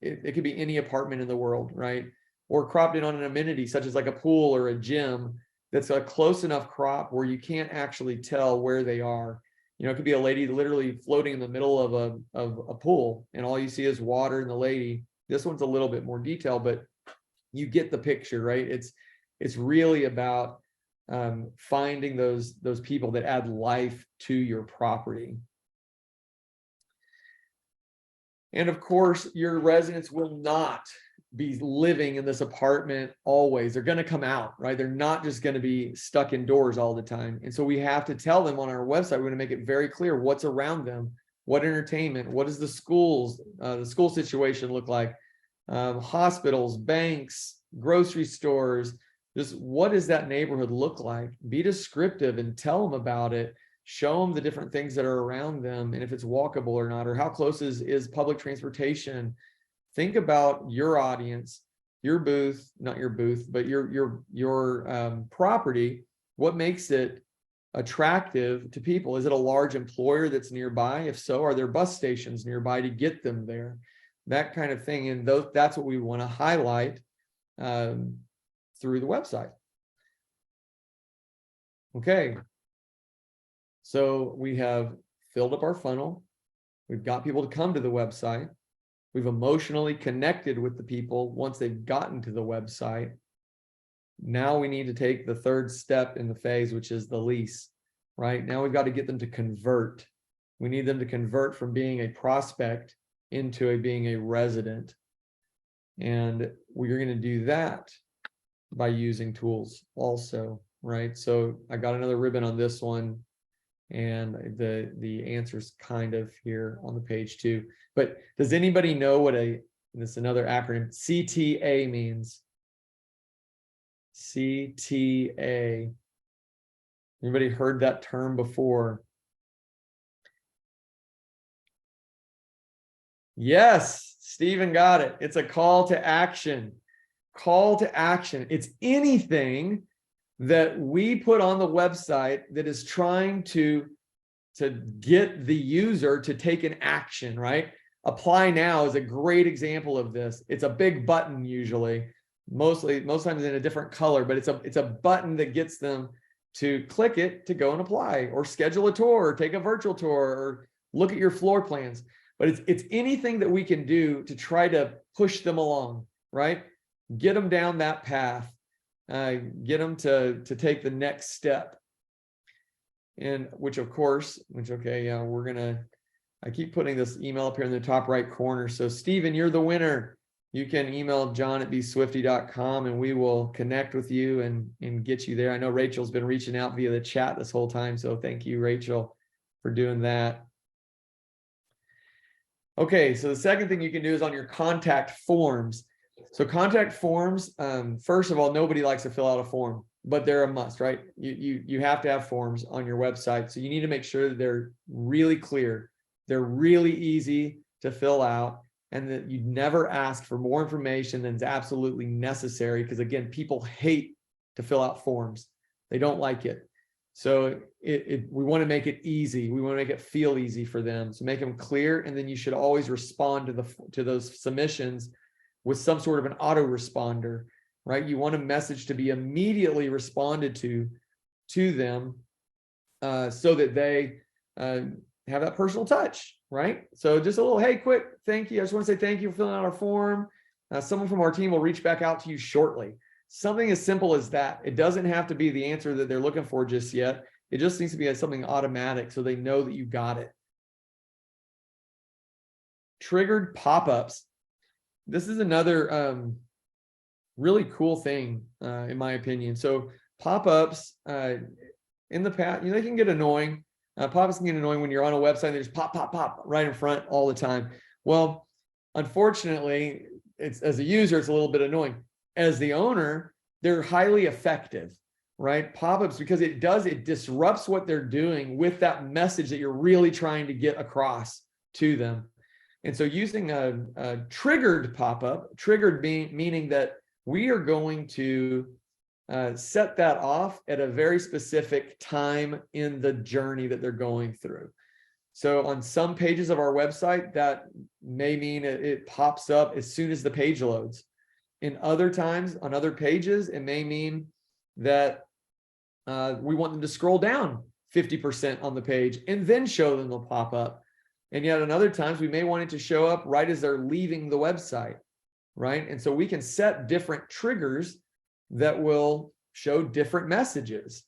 It could be any apartment in the world, right? Or cropped in on an amenity such as like a pool or a gym that's a close enough crop where you can't actually tell where they are. It could be a lady literally floating in the middle of a pool and all you see is water and the lady. This one's a little bit more detailed, but you get the picture, right? It's really about finding those people that add life to your property. And of course, your residents will not be living in this apartment always. They're going to come out, right? They're not just going to be stuck indoors all the time. And so we have to tell them on our website, we're going to make it very clear what's around them, what entertainment, what does the school situation look like, hospitals, banks, grocery stores, just what does that neighborhood look like? Be descriptive and tell them about it show them the different things that are around them and if it's walkable or not, or how close is public transportation. Think about your audience, your booth, not your booth, but your property. What makes it attractive to people? Is it a large employer that's nearby? If so, are there bus stations nearby to get them there? That kind of thing. And that's what we want to highlight through the website. Okay. So we have filled up our funnel. We've got people to come to the website. We've emotionally connected with the people once they've gotten to the website. Now we need to take the third step in the phase, which is the lease, right? Now we've got to get them to convert. We need them to convert from being a prospect into being a resident. And we're going to do that by using tools also, right? So I got another ribbon on this one, and the answer's kind of here on the page too. But does anybody know what this is another acronym, CTA means? CTA. Anybody heard that term before? Yes, Stephen got it. It's a call to action. Call to action. It's anything that we put on the website that is trying to get the user to take an action, right? Apply now is a great example of this. It's a big button usually, most times in a different color, but it's a button that gets them to click it to go and apply, or schedule a tour, or take a virtual tour, or look at your floor plans. But it's anything that we can do to try to push them along, right? Get them down that path, get them to take the next step. And okay, yeah, I keep putting this email up here in the top right corner. So Stephen, you're the winner. You can email john@beswifty.com and we will connect with you and get you there. I know Rachel's been reaching out via the chat this whole time. So thank you, Rachel, for doing that. Okay, so the second thing you can do is on your contact forms. So contact forms, first of all, nobody likes to fill out a form, but they're a must, right? You have to have forms on your website. So you need to make sure that they're really clear. They're really easy to fill out, and that you never ask for more information than is absolutely necessary. Because again, people hate to fill out forms. They don't like it. So we want to make it easy. We want to make it feel easy for them. So make them clear, and then you should always respond to those submissions with some sort of an autoresponder, right? You want a message to be immediately responded to them, so that they have that personal touch, right? So just a little, hey, quick, thank you. I just want to say thank you for filling out our form. Someone from our team will reach back out to you shortly. Something as simple as that. It doesn't have to be the answer that they're looking for just yet. It just needs to be something automatic so they know that you got it. Triggered pop-ups. This is another really cool thing, in my opinion. So pop-ups in the past, they can get annoying. Pop-ups can get annoying when you're on a website and they just pop, pop, pop right in front all the time. Well, unfortunately, as a user, it's a little bit annoying. As the owner, they're highly effective, right? Pop-ups, because it disrupts what they're doing with that message that you're really trying to get across to them. And so using a triggered pop-up, meaning that we are going to set that off at a very specific time in the journey that they're going through. So on some pages of our website, that may mean it pops up as soon as the page loads. In other times, on other pages, it may mean that we want them to scroll down 50% on the page and then show them the pop-up. And yet, on other times, we may want it to show up right as they're leaving the website, right? And so we can set different triggers that will show different messages,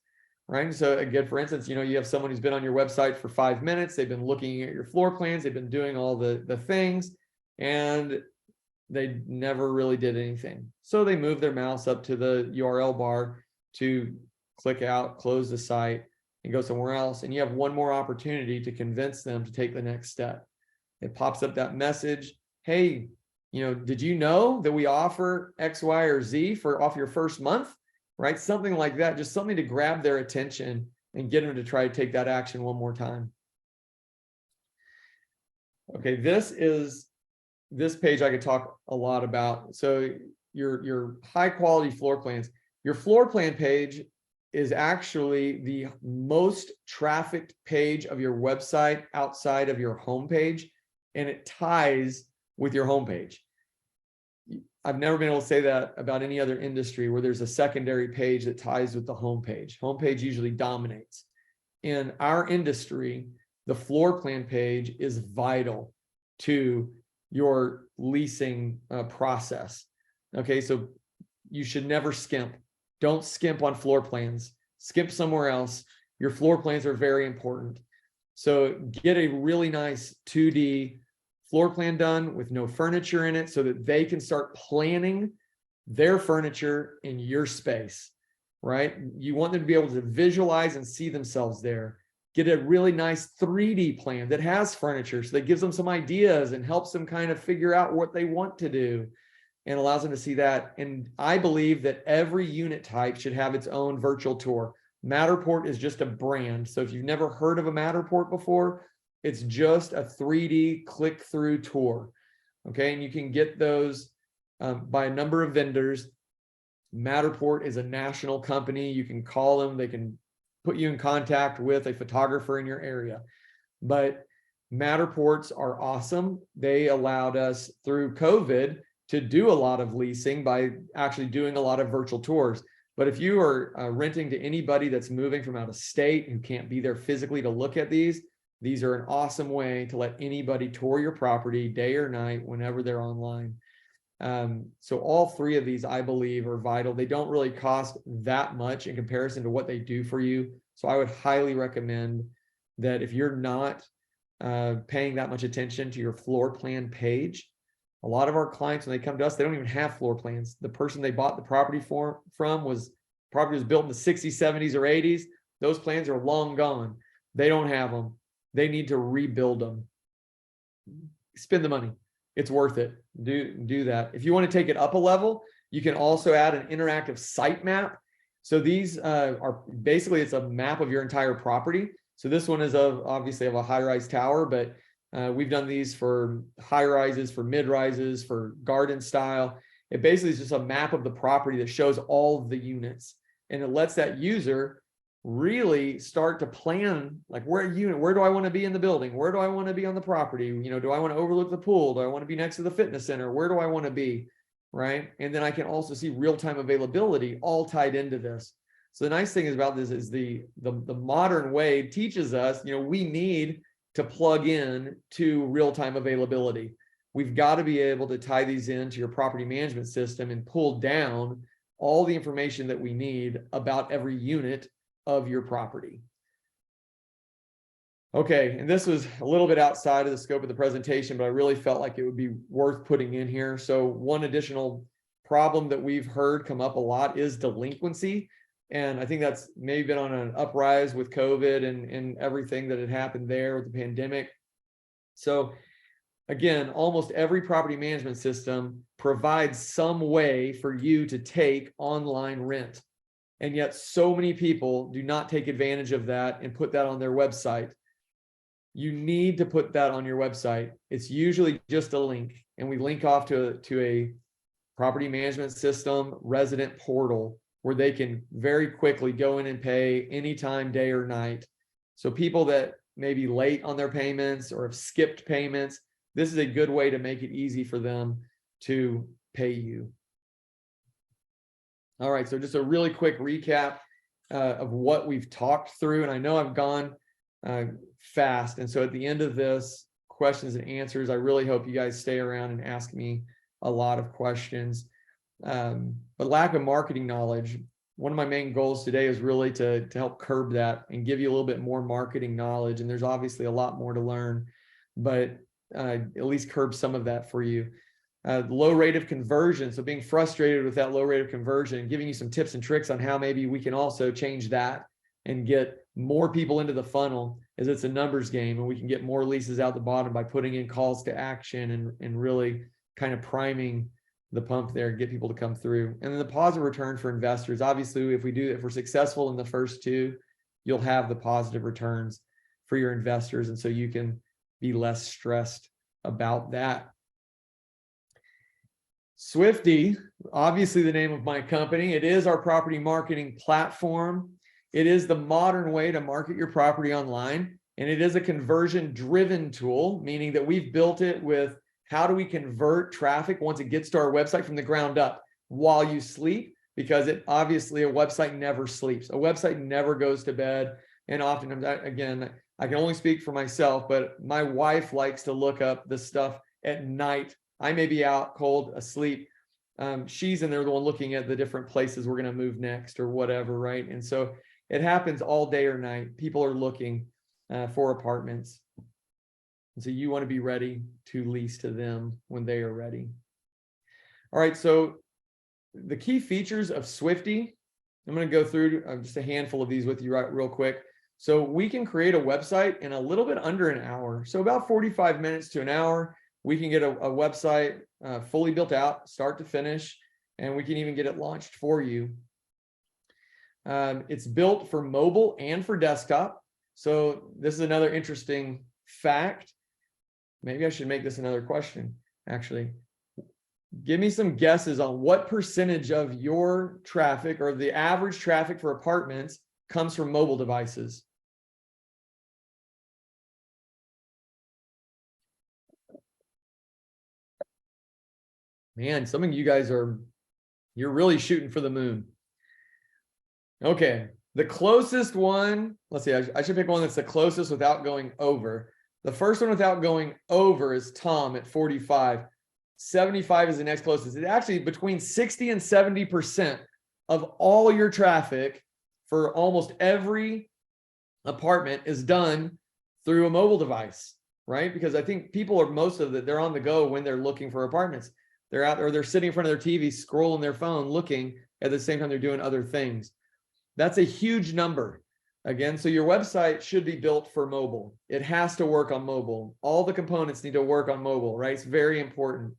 right? So again, for instance, you have someone who's been on your website for 5 minutes. They've been looking at your floor plans. They've been doing all the things, and they never really did anything. So they move their mouse up to the URL bar to click out, close the site, and go somewhere else. And you have one more opportunity to convince them to take the next step. It pops up that message. Hey, did you know that we offer X, Y, or Z off your first month, right? Something like that, just something to grab their attention and get them to try to take that action one more time. Okay, this page I could talk a lot about. So your high quality floor plans, your floor plan page is actually the most trafficked page of your website outside of your homepage, and it ties with your homepage. I've never been able to say that about any other industry where there's a secondary page that ties with the homepage. Homepage usually dominates. In our industry, the floor plan page is vital to your leasing process. Okay, so you should never skimp. Don't skimp on floor plans. Skimp somewhere else. Your floor plans are very important. So get a really nice 2D floor plan done with no furniture in it so that they can start planning their furniture in your space, right? You want them to be able to visualize and see themselves there. Get a really nice 3D plan that has furniture so that gives them some ideas and helps them kind of figure out what they want to do and allows them to see that. And I believe that every unit type should have its own virtual tour. Matterport is just a brand. So if you've never heard of a Matterport before, it's just a 3D click-through tour, okay? And you can get those by a number of vendors. Matterport is a national company. You can call them. They can put you in contact with a photographer in your area. But Matterports are awesome. They allowed us through COVID to do a lot of leasing by actually doing a lot of virtual tours. But if you are renting to anybody that's moving from out of state who can't be there physically to look at these are an awesome way to let anybody tour your property day or night whenever they're online. So all three of these, I believe, are vital. They don't really cost that much in comparison to what they do for you. So I would highly recommend that if you're not paying that much attention to your floor plan page, a lot of our clients, when they come to us, they don't even have floor plans. The person they bought the property from was built in the 60s, 70s, or 80s. Those plans are long gone. They don't have them. They need to rebuild them. Spend the money. It's worth it. Do that. If you want to take it up a level, you can also add an interactive site map. So these are basically, it's a map of your entire property. So this one is obviously of a high-rise tower, but we've done these for high rises, for mid rises, for garden style. It basically is just a map of the property that shows all of the units, and it lets that user really start to plan, like where do I want to be in the building? Where do I want to be on the property? You know, do I want to overlook the pool? Do I want to be next to the fitness center? Where do I want to be? Right. And then I can also see real-time availability all tied into this. So the nice thing is about this is the modern way teaches us, you know, we need to plug in to real-time availability. We've got to be able to tie these into your property management system and pull down all the information that we need about every unit of your property. Okay, and this was a little bit outside of the scope of the presentation, but I really felt like it would be worth putting in here. So one additional problem that we've heard come up a lot is delinquency. And I think that's maybe been on an uprise with COVID and everything that had happened there with the pandemic. So again, almost every property management system provides some way for you to take online rent. And yet so many people do not take advantage of that and put that on their website. You need to put that on your website. It's usually just a link, and we link off to a property management system resident portal where they can very quickly go in and pay anytime, day or night. So people that may be late on their payments or have skipped payments, this is a good way to make it easy for them to pay you. All right, so just a really quick recap of what we've talked through. And I know I've gone fast. And so at the end of this, questions and answers, I really hope you guys stay around and ask me a lot of questions. But lack of marketing knowledge, one of my main goals today is really to help curb that and give you a little bit more marketing knowledge. And there's obviously a lot more to learn, but at least curb some of that for you. Low rate of conversion. So being frustrated with that low rate of conversion and giving you some tips and tricks on how maybe we can also change that and get more people into the funnel, as it's a numbers game, and we can get more leases out the bottom by putting in calls to action and really kind of priming the pump there, get people to come through. And then the positive return for investors. Obviously, if we're successful in the first two, you'll have the positive returns for your investors. And so you can be less stressed about that. Swifty, obviously the name of my company. It is our property marketing platform. It is the modern way to market your property online. And it is a conversion-driven tool, meaning that we've built it with how do we convert traffic once it gets to our website from the ground up while you sleep, because it obviously a website never sleeps. A website never goes to bed. And oftentimes, again, I can only speak for myself, but my wife likes to look up the stuff at night. I may be out cold, asleep. She's in there, the one looking at the different places we're going to move next or whatever, right? And so it happens all day or night. People are looking for apartments. And so you want to be ready to lease to them when they are ready. All right, so the key features of Swifty, I'm going to go through just a handful of these with you real quick. So we can create a website in a little bit under an hour. So about 45 minutes to an hour, we can get a website fully built out, start to finish, and we can even get it launched for you. It's built for mobile and for desktop. So this is another interesting fact. Maybe I should make this another question, actually. Give me some guesses on what percentage of your traffic or the average traffic for apartments comes from mobile devices. Man, some of you guys you're really shooting for the moon. Okay, the closest one, let's see, I should pick one that's the closest without going over. The first one without going over is Tom at 45. 75 is the next closest. It's actually between 60 and 70% of all your traffic for almost every apartment is done through a mobile device, right? Because I think people are they're on the go when they're looking for apartments. They're out or they're sitting in front of their TV, scrolling their phone, looking at the same time they're doing other things. That's a huge number. Again, so your website should be built for mobile. It has to work on mobile. All the components need to work on mobile, right? It's very important.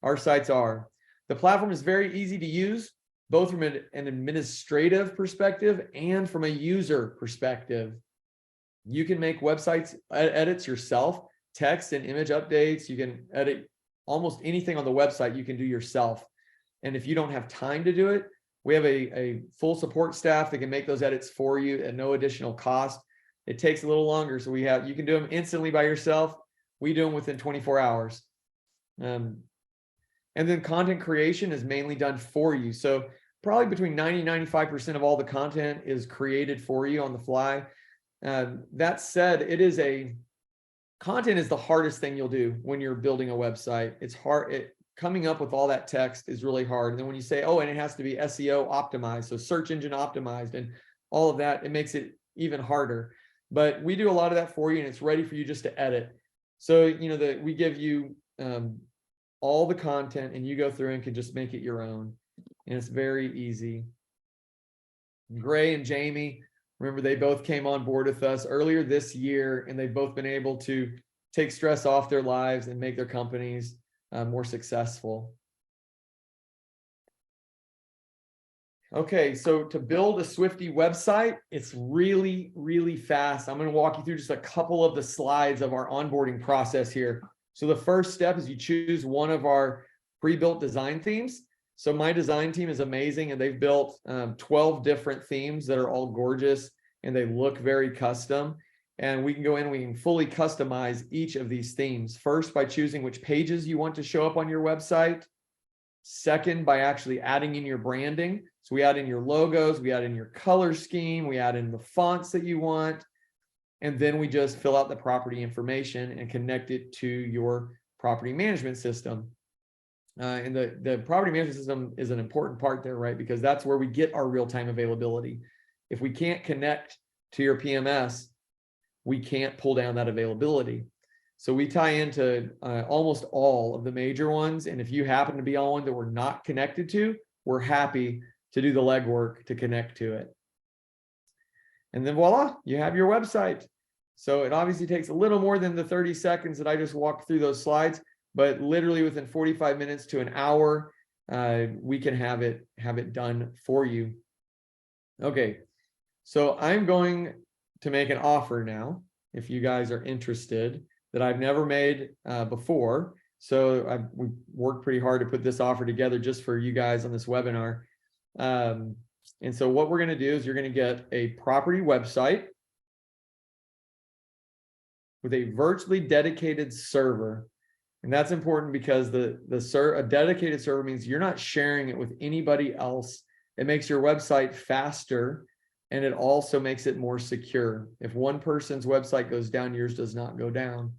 Our sites are. The platform is very easy to use, both from an administrative perspective and from a user perspective. You can make websites edits yourself, text and image updates. You can edit almost anything on the website you can do yourself. And if you don't have time to do it, we have a full support staff that can make those edits for you at no additional cost. It takes a little longer, so you can do them instantly by yourself. We do them within 24 hours. And then content creation is mainly done for you. So probably between 90 and 95% of all the content is created for you on the fly. That said, content is the hardest thing you'll do when you're building a website. It's hard. Coming up with all that text is really hard. And then when you say, oh, and it has to be SEO optimized, so search engine optimized and all of that, it makes it even harder. But we do a lot of that for you, and it's ready for you just to edit. So, we give you all the content, and you go through and can just make it your own. And it's very easy. Gray and Jamie, remember, they both came on board with us earlier this year, and they've both been able to take stress off their lives and make their companies more successful. Okay, so to build a Swifty website, it's really, really fast. I'm going to walk you through just a couple of the slides of our onboarding process here. So the first step is you choose one of our pre-built design themes. So my design team is amazing, and they've built 12 different themes that are all gorgeous, and they look very custom. And we can go in, we can fully customize each of these themes. First, by choosing which pages you want to show up on your website. Second, by actually adding in your branding. So we add in your logos, we add in your color scheme, we add in the fonts that you want. And then we just fill out the property information and connect it to your property management system. And the property management system is an important part there, right? Because that's where we get our real-time availability. If we can't connect to your PMS, we can't pull down that availability. So we tie into almost all of the major ones. And if you happen to be on one that we're not connected to, we're happy to do the legwork to connect to it. And then voila, you have your website. So it obviously takes a little more than the 30 seconds that I just walked through those slides, but literally within 45 minutes to an hour, we can have it done for you. Okay, So I'm going to make an offer now, if you guys are interested, that I've never made before. So we worked pretty hard to put this offer together just for you guys on this webinar. And so what we're going to do is you're going to get a property website with a virtually dedicated server. And that's important because a dedicated server means you're not sharing it with anybody else. It makes your website faster, and it also makes it more secure. If one person's website goes down, yours does not go down.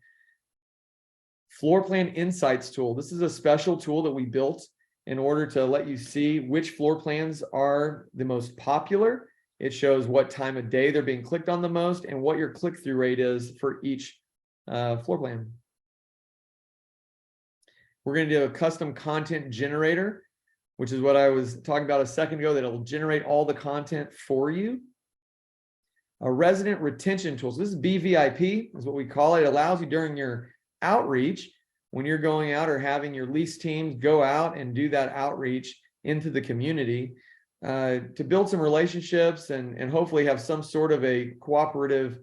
Floor Plan Insights tool. This is a special tool that we built in order to let you see which floor plans are the most popular. It shows what time of day they're being clicked on the most and what your click-through rate is for each floor plan. We're going to do a custom content generator, which is what I was talking about a second ago, that it'll generate all the content for you. A resident retention tool. So this is BVIP, is what we call it. It allows you during your outreach, when you're going out or having your lease teams go out and do that outreach into the community, to build some relationships and hopefully have some sort of a cooperative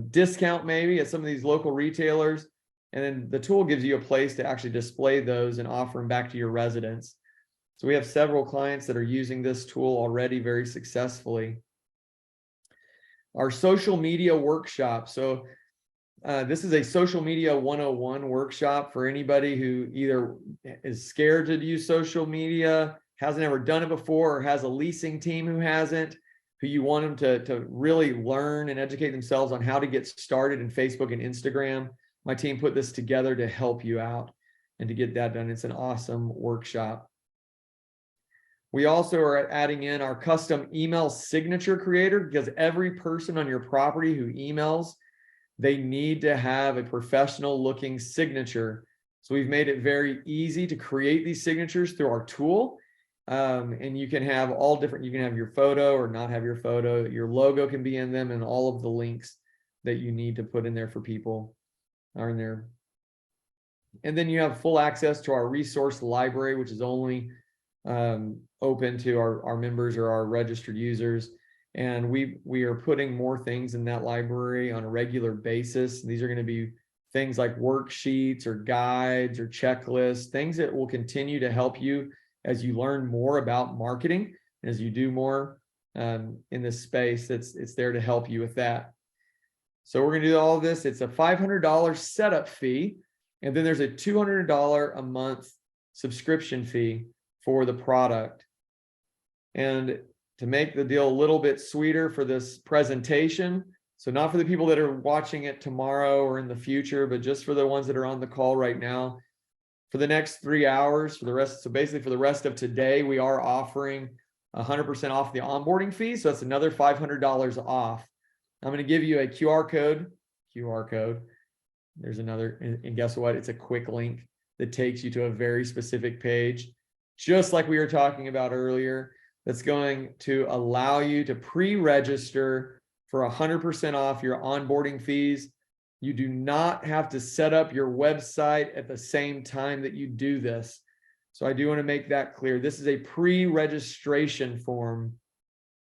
discount maybe at some of these local retailers. And then the tool gives you a place to actually display those and offer them back to your residents. So we have several clients that are using this tool already very successfully. Our social media workshop. So this is a social media 101 workshop for anybody who either is scared to use social media, hasn't ever done it before, or has a leasing team who hasn't, who you want them to really learn and educate themselves on how to get started in Facebook and Instagram. My team put this together to help you out and to get that done. It's an awesome workshop. We also are adding in our custom email signature creator, because every person on your property who emails, they need to have a professional looking signature. So we've made it very easy to create these signatures through our tool. And you can have all different, you can have your photo or not have your photo, your logo can be in them, and all of the links that you need to put in there for people are in there. And then you have full access to our resource library, which is only open to our members or our registered users. And we are putting more things in that library on a regular basis. These are going to be things like worksheets or guides or checklists, things that will continue to help you as you learn more about marketing, as you do more in this space. It's there to help you with that. So we're going to do all of this. It's a $500 setup fee, and then there's a $200 a month subscription fee for the product. And to make the deal a little bit sweeter for this presentation, so not for the people that are watching it tomorrow or in the future, but just for the ones that are on the call right now, for the next 3 hours, for the rest, so basically for the rest of today, we are offering 100% off the onboarding fee. So that's another $500 off. I'm going to give you a QR code. There's another, and guess what? It's a quick link that takes you to a very specific page, just like we were talking about earlier, that's going to allow you to pre-register for 100% off your onboarding fees. You do not have to set up your website at the same time that you do this. So I do want to make that clear. This is a pre-registration form.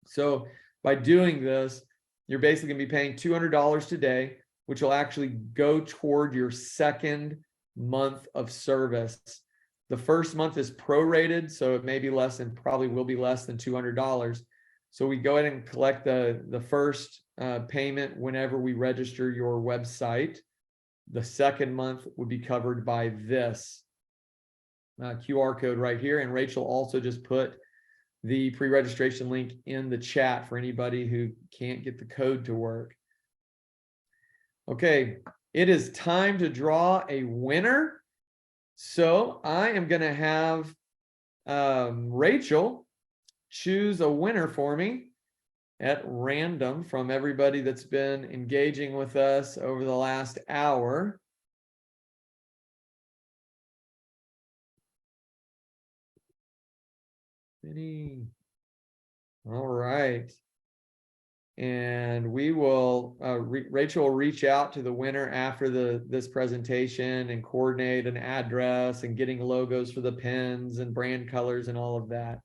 So by doing this, you're basically going to be paying $200 today, which will actually go toward your second month of service. The first month is prorated, so it may be less than, probably will be less than $200. So we go ahead and collect the first payment whenever we register your website. The second month would be covered by this QR code right here. And Rachel also just put the pre-registration link in the chat for anybody who can't get the code to work. Okay, it is time to draw a winner. So I am going to have Rachel choose a winner for me at random from everybody that's been engaging with us over the last hour. All right. And we will, Rachel will reach out to the winner after this presentation and coordinate an address and getting logos for the pins and brand colors and all of that.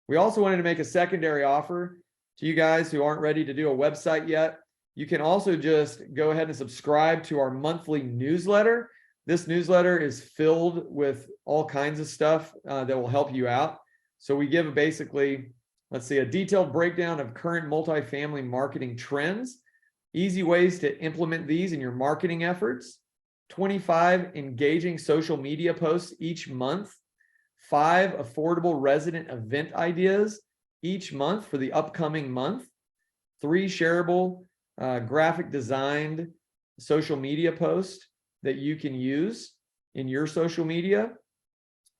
We also wanted to make a secondary offer. to you guys who aren't ready to do a website yet, you can also just go ahead and subscribe to our monthly newsletter. This newsletter is filled with all kinds of stuff that will help you out. So we give basically, let's see, a detailed breakdown of current multifamily marketing trends, easy ways to implement these in your marketing efforts, 25 engaging social media posts each month, 5 affordable resident event ideas each month for the upcoming month, 3 shareable graphic designed social media posts that you can use in your social media,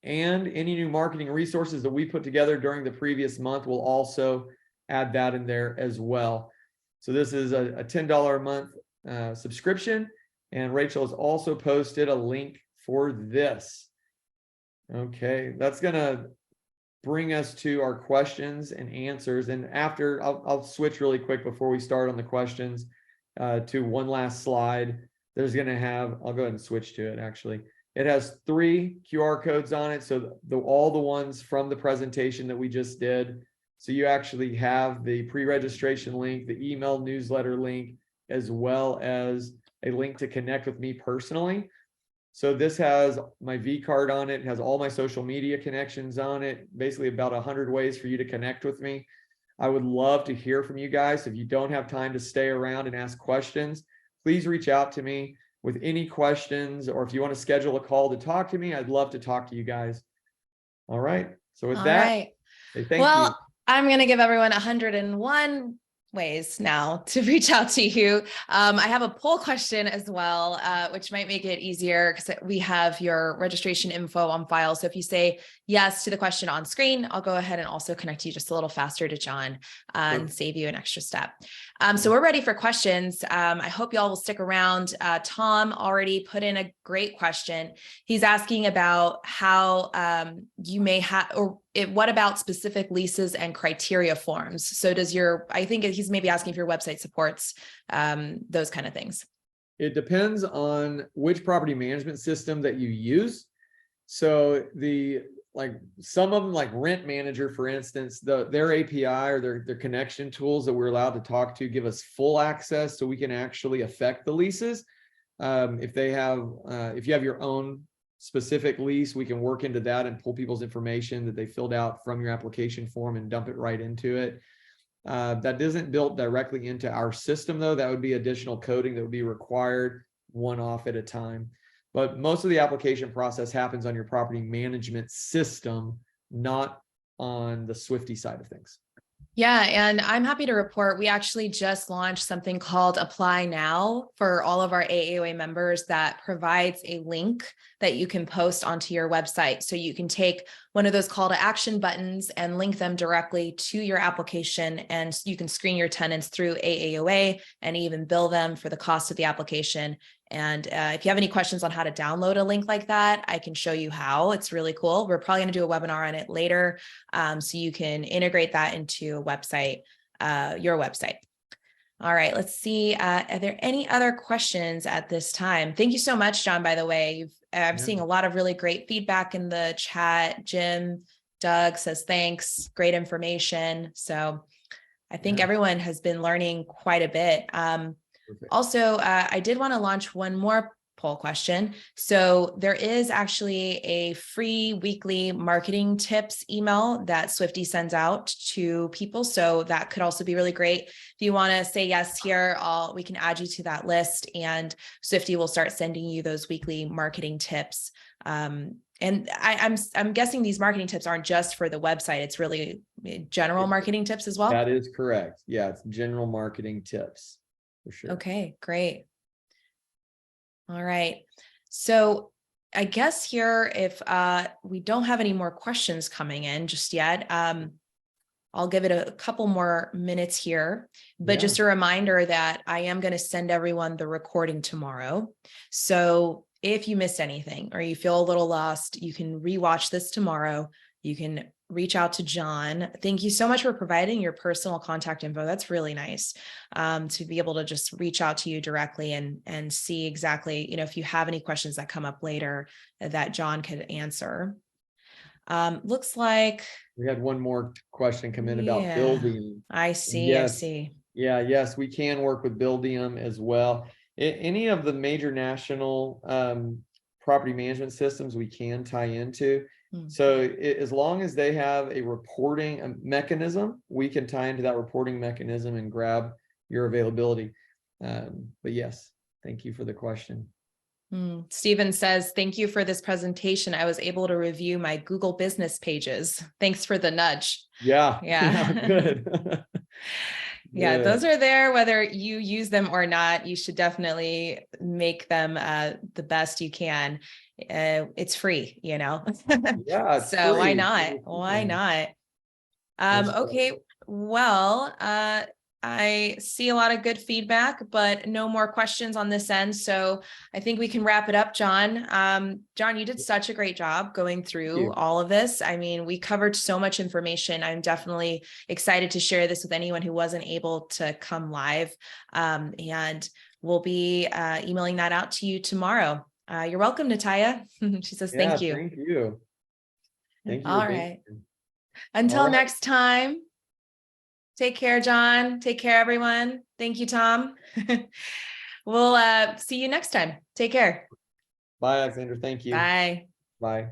and any new marketing resources that we put together during the previous month will also add that in there as well. So this is a $10 a month subscription, and Rachel has also posted a link for this. Okay, that's gonna bring us to our questions and answers. And after, I'll switch really quick before we start on the questions to one last slide. There's gonna have, I'll go ahead and switch to it actually. It has 3 QR codes on it. So all the ones from the presentation that we just did. So you actually have the pre-registration link, the email newsletter link, as well as a link to connect with me personally. So this has my V card on it, has all my social media connections on it, basically about 100 ways for you to connect with me. I would love to hear from you guys. If you don't have time to stay around and ask questions, please reach out to me with any questions, or if you want to schedule a call to talk to me, I'd love to talk to you guys. All right. So with that, say thank you. I'm going to give everyone 101 ways now to reach out to you. I have a poll question as well, which might make it easier because we have your registration info on file. So if you say yes to the question on screen, I'll go ahead and also connect you just a little faster to Jon and save you an extra step. So we're ready for questions. I hope y'all will stick around. Tom already put in a great question. He's asking about how you may have, or what about specific leases and criteria forms? So does I think he's maybe asking if your website supports those kind of things. It depends on which property management system that you use. So some of them, like Rent Manager, for instance, their API or their connection tools that we're allowed to talk to give us full access, so we can actually affect the leases. If you have your own specific lease, we can work into that and pull people's information that they filled out from your application form and dump it right into it. That isn't built directly into our system though. That would be additional coding that would be required one off at a time. But most of the application process happens on your property management system, not on the Swifty side of things. Yeah, and I'm happy to report we actually just launched something called Apply Now for all of our AAOA members that provides a link that you can post onto your website. So you can take one of those call to action buttons and link them directly to your application, and you can screen your tenants through AAOA and even bill them for the cost of the application. And if you have any questions on how to download a link like that, I can show you how. It's really cool. We're probably going to do a webinar on it later, so you can integrate that into a website, your website. All right, let's see. Are there any other questions at this time? Thank you so much, Jon, by the way. I'm seeing a lot of really great feedback in the chat. Jim, Doug says, thanks, great information. So I think everyone has been learning quite a bit. Also, I did want to launch one more poll question. So there is actually a free weekly marketing tips email that Swifty sends out to people. So that could also be really great. If you want to say yes here, we can add you to that list, and Swifty will start sending you those weekly marketing tips. And I'm guessing these marketing tips aren't just for the website. It's really general marketing tips as well. That is correct. Yeah, it's general marketing tips. For sure. Okay, great. All right. So I guess here, if we don't have any more questions coming in just yet, I'll give it a couple more minutes here, but just a reminder that I am going to send everyone the recording tomorrow. So if you missed anything or you feel a little lost, you can rewatch this tomorrow. You can reach out to Jon. Thank you so much for providing your personal contact info. That's really nice, to be able to just reach out to you directly and see exactly, if you have any questions that come up later that Jon could answer. Looks like, We had one more question come in about yeah, building. I see, I Yes. see. Yes, we can work with Buildium as well. Any of the major national property management systems we can tie into. Hmm. So as long as they have a reporting mechanism, we can tie into that reporting mechanism and grab your availability. But yes, thank you for the question. Stephen says, thank you for this presentation. I was able to review my Google business pages. Thanks for the nudge. Yeah. Yeah. Good. Yeah, Good. those are there, whether you use them or not. You should definitely make them the best you can. It's free, you know. Yeah, it's So why free. not? Why not? Okay, well, I see a lot of good feedback, but no more questions on this end. So I think we can wrap it up, Jon. Jon, you did such a great job going through all of this. I mean, we covered so much information. I'm definitely excited to share this with anyone who wasn't able to come live. And we'll be emailing that out to you tomorrow. You're welcome, Natalia. She says, thank you. Thank you. Thank you. All right. Until next time. Take care, Jon. Take care, everyone. Thank you, Tom. We'll see you next time. Take care. Bye, Alexander. Thank you. Bye. Bye.